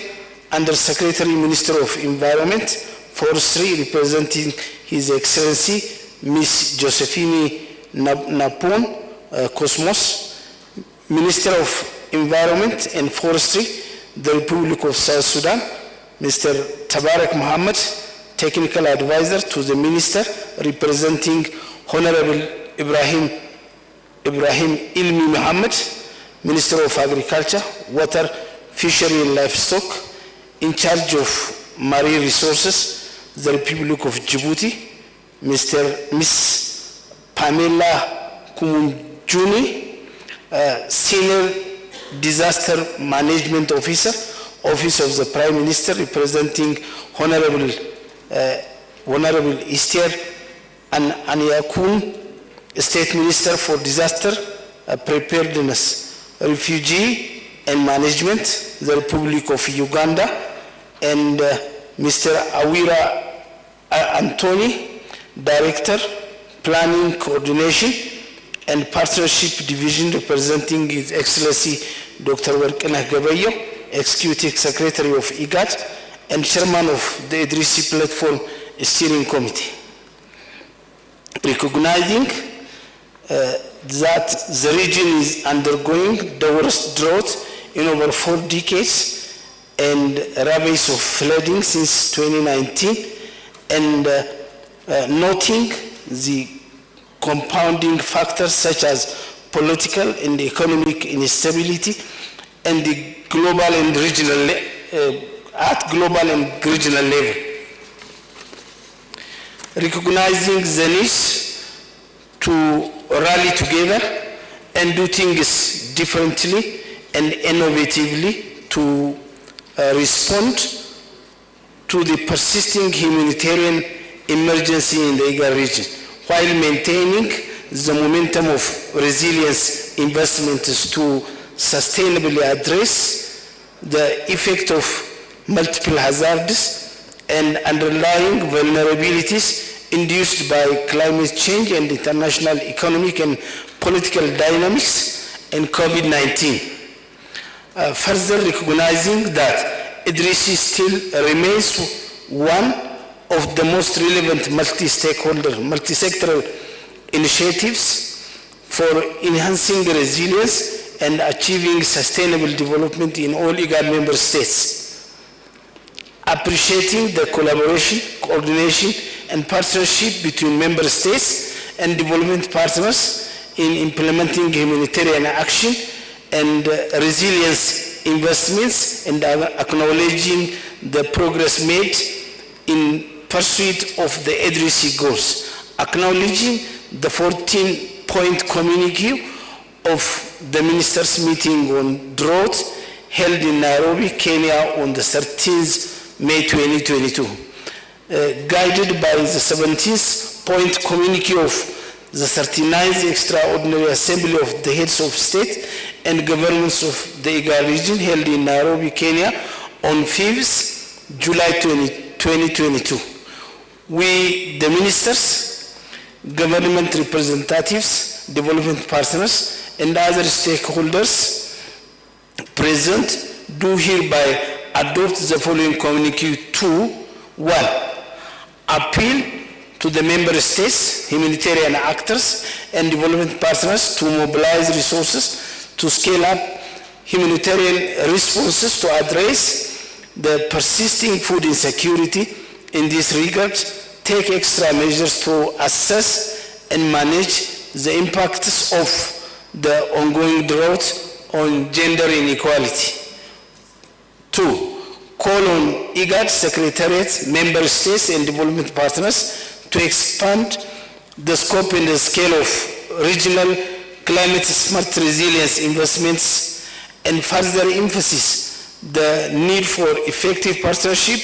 Speaker 12: Under Secretary, Minister of Environment, Forestry, representing His Excellency Ms. Josephine Napon Cosmos, Minister of Environment and Forestry, the Republic of South Sudan, Mr. Tabarak Mohammed, Technical Advisor to the Minister, representing Honorable Ibrahim Ilmi Mohammed, Minister of Agriculture, Water, Fishery and Livestock, in charge of Marine Resources, the Republic of Djibouti, Ms. Pamela Kumunjuni, Senior Disaster Management Officer, Office of the Prime Minister, representing Honorable Ister Anyakun, State Minister for Disaster Preparedness, Refugee and Management, the Republic of Uganda, and Mr. Awira Anthony, Director, Planning, Coordination and Partnership Division, representing His Excellency Dr. Warqineh Gabayo, Executive Secretary of IGAD and Chairman of the Addis Platform Steering Committee. Recognizing that the region is undergoing the worst drought in over 4 decades and ravage of flooding since 2019, and noting the compounding factors such as political and economic instability and the global and regional level. Recognizing the need to rally together and do things differently and innovatively to respond to the persisting humanitarian emergency in the IGAD region, while maintaining the momentum of resilience investments to sustainably address the effect of multiple hazards and underlying vulnerabilities induced by climate change and international economic and political dynamics and COVID-19. Further recognizing that Idrisi still remains one of the most relevant multi-stakeholder, multi-sectoral initiatives for enhancing resilience and achieving sustainable development in all IGAD member states. Appreciating the collaboration, coordination, and partnership between member states and development partners in implementing humanitarian action and resilience investments, and acknowledging the progress made in pursuit of the Idrisi goals. Acknowledging the 14-point communique of the ministers' meeting on drought held in Nairobi, Kenya on the 13th May 2022. Guided by the 17th point communique of the 39th Extraordinary Assembly of the Heads of State and Governments of the IGAD region held in Nairobi, Kenya on 5th July 2022. We, the ministers, government representatives, development partners, and other stakeholders present do hereby adopt the following communique to: 1. Appeal to the member states, humanitarian actors, and development partners to mobilize resources to scale up humanitarian responses to address the persisting food insecurity. In this regard, take extra measures to assess and manage the impacts of the ongoing drought on gender inequality. 2. Call on IGAD Secretariat, member states, and development partners to expand the scope and the scale of regional climate-smart resilience investments and further emphasis the need for effective partnership,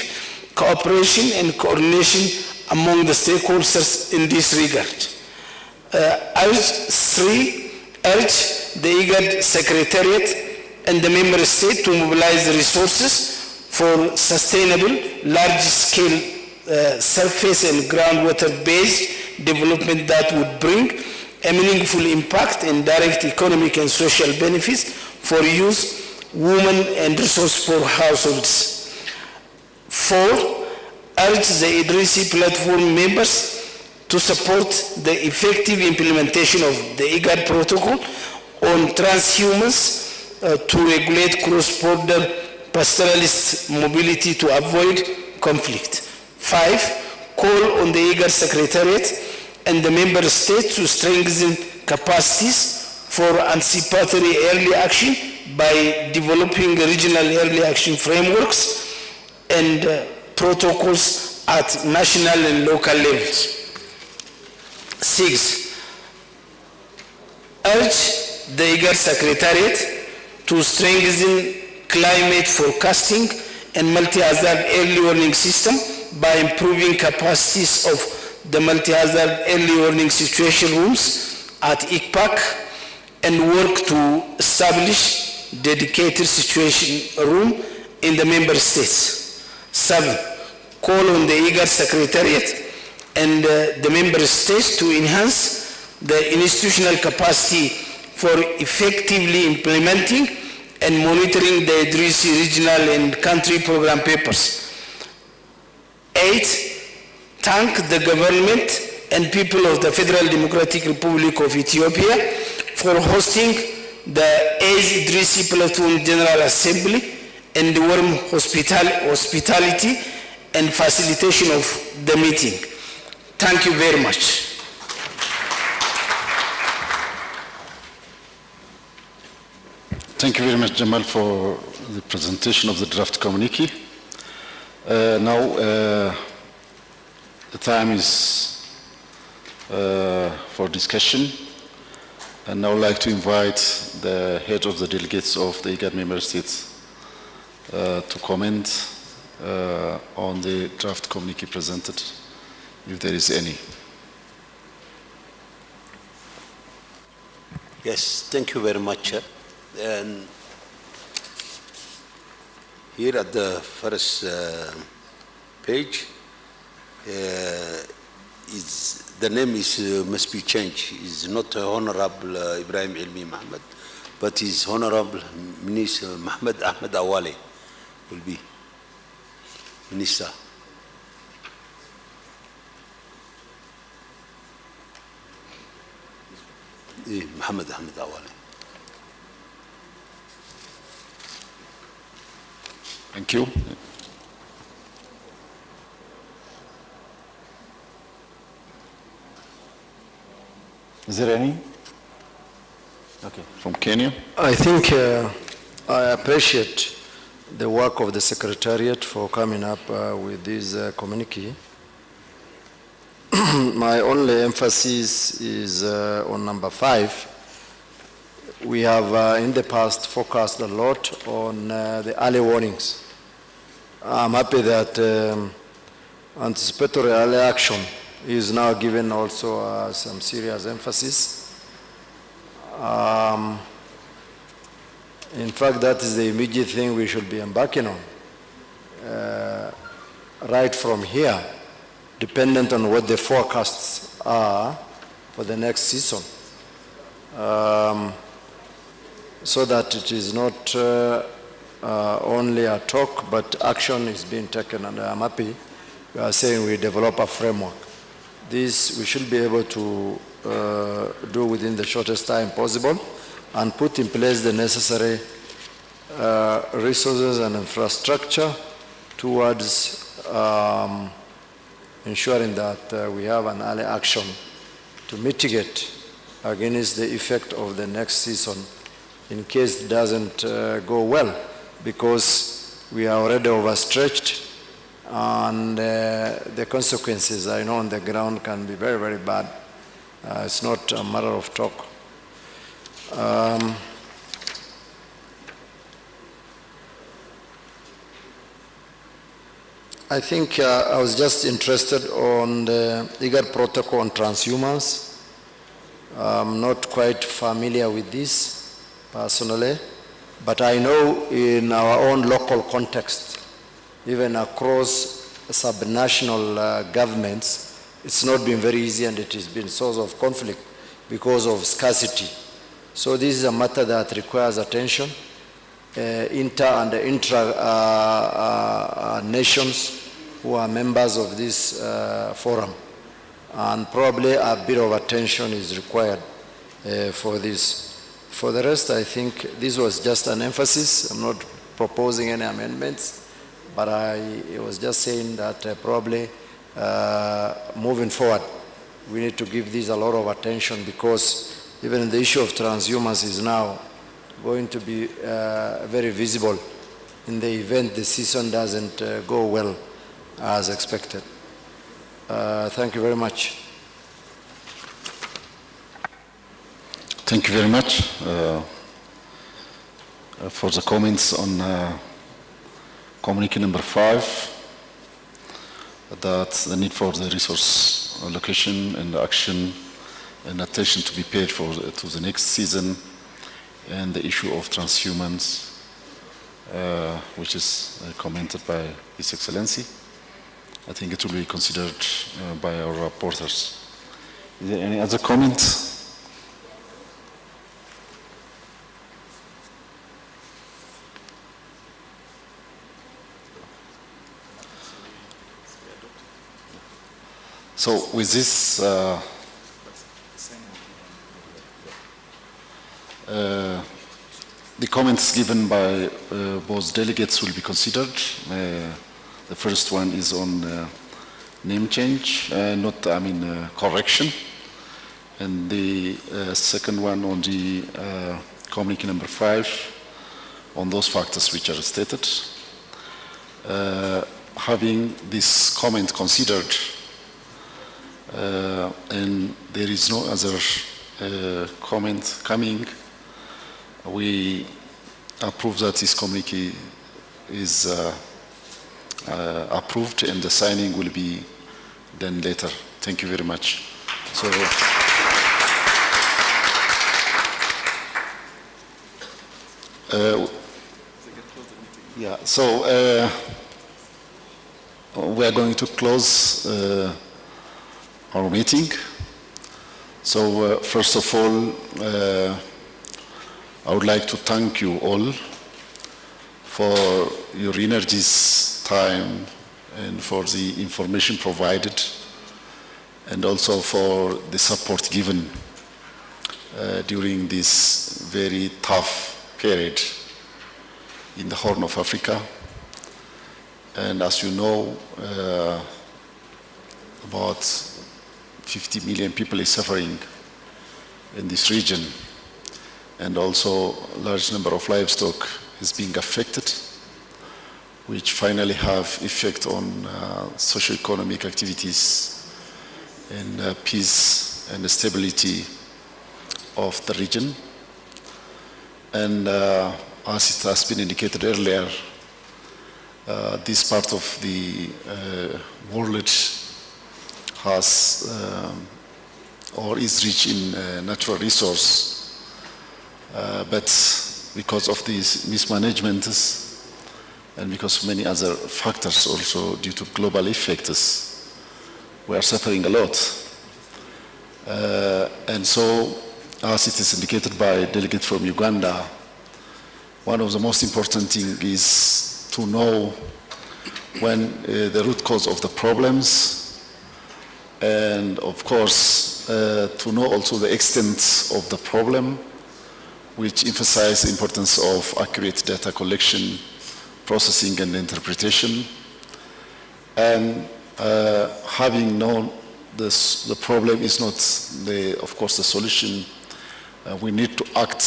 Speaker 12: cooperation, and coordination among the stakeholders in this regard. Urge the IGAD Secretariat and the member state to mobilize resources for sustainable, large-scale surface and groundwater-based development that would bring a meaningful impact and direct economic and social benefits for youth, women, and resource-poor households. 4. Urge the Idrisi platform members to support the effective implementation of the IGAD protocol on transhumance to regulate cross-border pastoralist mobility to avoid conflict. 5. Call on the IGAD Secretariat and the member states to strengthen capacities for anticipatory early action by developing regional early action frameworks and protocols at national and local levels. 6. Urge the IGAD Secretariat to strengthen climate forecasting and multi-hazard early warning system by improving capacities of the multi-hazard early warning situation rooms at ICPAC and work to establish dedicated situation room in the member states. 7. Call on the IGAD Secretariat and the member states to enhance the institutional capacity for effectively implementing and monitoring the Idrisi regional and country program papers. 8. Thank the government and people of the Federal Democratic Republic of Ethiopia for hosting the Idrisi Platform General Assembly and the warm hospitality and facilitation of the meeting. Thank you very much.
Speaker 2: Thank you very much, Jamal, for the presentation of the draft communique. Now, the time is for discussion, and I would like to invite the head of the delegates of the IGAD member states to comment on the draft communique presented, if there is any.
Speaker 4: Yes, thank you very much. And here at the first page. The name must be changed. It's not Honorable Ibrahim Ilmi Mohammed, but is Honorable Minister Mohammed Ahmed Awale will be Minister. Mohammed Ahmed Awale.
Speaker 2: Thank you. Is there any? Okay, from Kenya.
Speaker 5: I think I appreciate the work of the Secretariat for coming up with this communique. My only emphasis is on number 5. We have in the past focused a lot on the early warnings. I'm happy that anticipatory early action is now given also some serious emphasis. In fact, that is the immediate thing we should be embarking on right from here, dependent on what the forecasts are for the next season, so that it is not only a talk, but action is being taken. And I'm happy we are saying we develop a framework. This we should be able to do within the shortest time possible and put in place the necessary resources and infrastructure towards ensuring that we have an early action to mitigate against the effect of the next season in case it doesn't go well, because we are already overstretched and the consequences I know on the ground can be very, very bad. It's not a matter of talk. I think I was just interested on the IGAD protocol on transhumance. I'm not quite familiar with this personally, but I know in our own local context, even across subnational governments, it's not been very easy and it has been a source of conflict because of scarcity. So this is a matter that requires attention. Inter and intra nations who are members of this forum, and probably a bit of attention is required for this. For the rest, I think this was just an emphasis. I'm not proposing any amendments, but I was just saying that probably moving forward, we need to give this a lot of attention, because even the issue of transhumance is now going to be very visible in the event the season doesn't go well as expected. Thank you very much.
Speaker 2: Thank you very much for the comments on communique number 5, that the need for the resource allocation and action and attention to be paid for to the next season, and the issue of transhumance, which is commented by His Excellency. I think it will be considered by our reporters. Is there any other comment? So with this, the comments given by both delegates will be considered. The first one is on name change, correction. And the second one on the communique number 5, on those factors which are stated. Having this comment considered, and there is no other comment coming, we approve that this communique is approved, and the signing will be done later. Thank you very much. So, we are going to close our meeting. So first of all, I would like to thank you all for your energies, time, and for the information provided, and also for the support given during this very tough period in the Horn of Africa. And as you know, about 50 million people is suffering in this region, and also a large number of livestock is being affected, which finally have effect on socio-economic activities and peace and stability of the region. And as it has been indicated earlier, this part of the world has or is rich in natural resource, but because of these mismanagements and because of many other factors also due to global effects, we are suffering a lot. And so, as it is indicated by a delegate from Uganda, one of the most important things is to know when the root cause of the problems, and of course to know also the extent of the problem, which emphasize the importance of accurate data collection, processing and interpretation. And having known this, the problem is not of course the solution. We need to act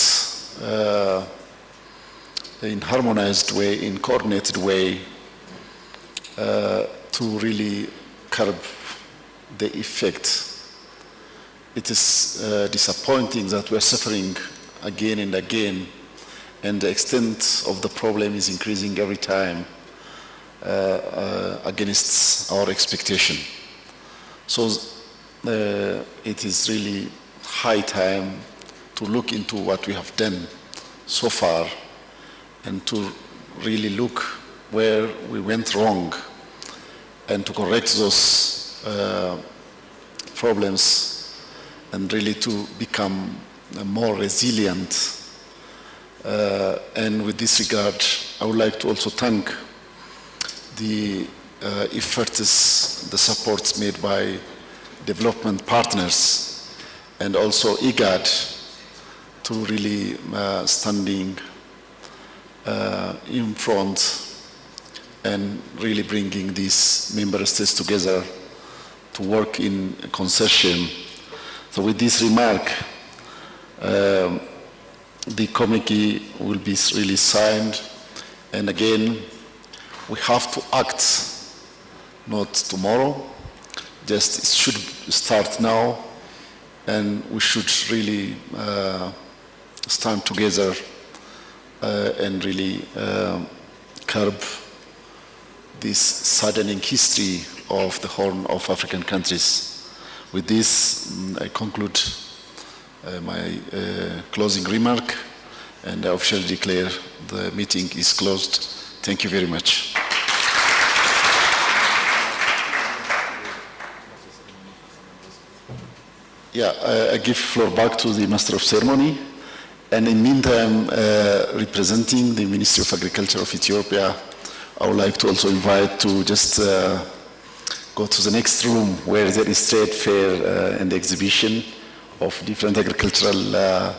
Speaker 2: in harmonized way, in coordinated way, to really curb the effect. It is disappointing that we are suffering again and again, and the extent of the problem is increasing every time against our expectation. So it is really high time to look into what we have done so far and to really look where we went wrong and to correct those problems and really to become more resilient. And with this regard, I would like to also thank the efforts, the supports made by development partners and also IGAD to really standing in front and really bringing these member states together to work in a consortium. So with this remark, the committee will be really signed, and again, we have to act, not tomorrow, just it should start now, and we should really stand together and really curb this saddening history of the Horn of African countries. With this, I conclude my closing remark, and I officially declare the meeting is closed. Thank you very much. Yeah, I give floor back to the Master of Ceremony. And in the meantime, representing the Ministry of Agriculture of Ethiopia, I would like to also invite to just go to the next room where there is trade fair and exhibition of different agricultural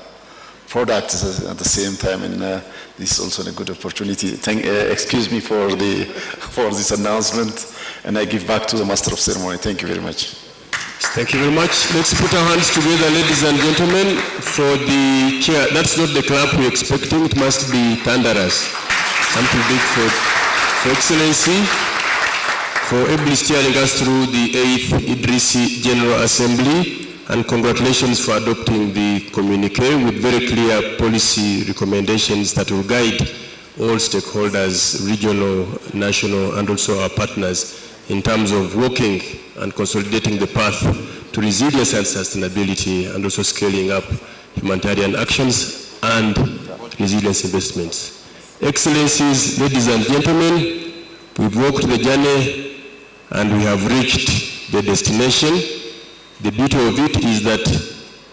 Speaker 2: products at the same time, and this is also a good opportunity. Excuse me for this announcement, and I give back to the Master of Ceremony. Thank you very much.
Speaker 13: Thank you very much. Let's put our hands together, ladies and gentlemen, for the chair. That's not the clap we're expecting. It must be thunderous. Something big for Excellency, for ably steering us through the 8th Idrisi General Assembly, and congratulations for adopting the communique with very clear policy recommendations that will guide all stakeholders, regional, national, and also our partners in terms of working and consolidating the path to resilience and sustainability, and also scaling up humanitarian actions and resilience investments. Excellencies, ladies and gentlemen, we've walked the journey and we have reached the destination. The beauty of it is that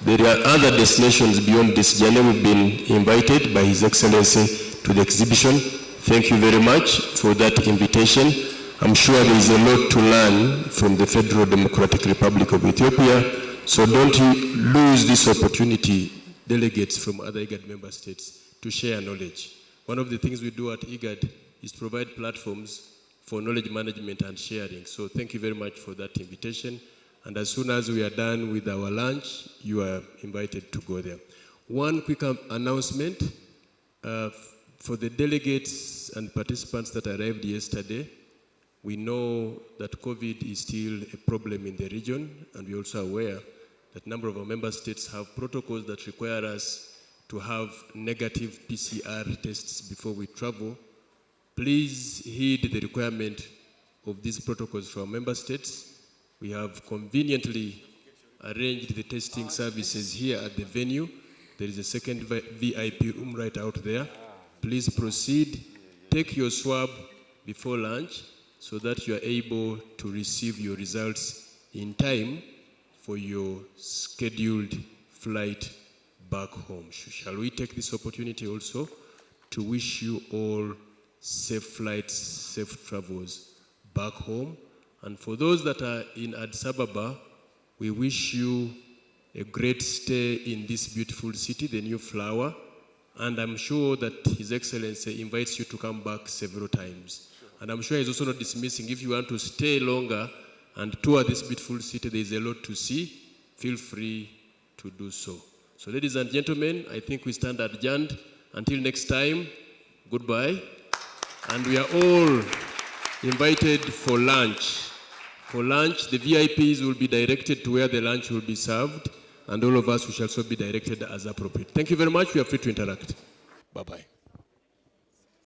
Speaker 13: there are other destinations beyond this journey. We've been invited by His Excellency to the exhibition. Thank you very much for that invitation. I'm sure there is a lot to learn from the Federal Democratic Republic of Ethiopia, so don't lose this opportunity, delegates from other IGAD member states, to share knowledge. One of the things we do at IGAD is provide platforms for knowledge management and sharing. So thank you very much for that invitation. And as soon as we are done with our lunch, you are invited to go there. One quick announcement for the delegates and participants that arrived yesterday. We know that COVID is still a problem in the region, and we're also aware that a number of our member states have protocols that require us to have negative PCR tests before we travel. Please heed the requirement of these protocols for our member states. We have conveniently arranged the testing services here at the venue. There is a second VIP room right out there. Please proceed, take your swab before lunch so that you are able to receive your results in time for your scheduled flight back home. Shall we take this opportunity also to wish you all safe flights, safe travels back home? And for those that are in Addis Ababa, we wish you a great stay in this beautiful city, the new flower. And I'm sure that His Excellency invites you to come back several times. And I'm sure he's also not dismissing. If you want to stay longer and tour this beautiful city, there is a lot to see. Feel free to do so. So ladies and gentlemen, I think we stand adjourned. Until next time, goodbye. And we are all invited for lunch. For lunch, the VIPs will be directed to where the lunch will be served, and all of us we shall also be directed as appropriate. Thank you very much. We are free to interact. Bye-bye.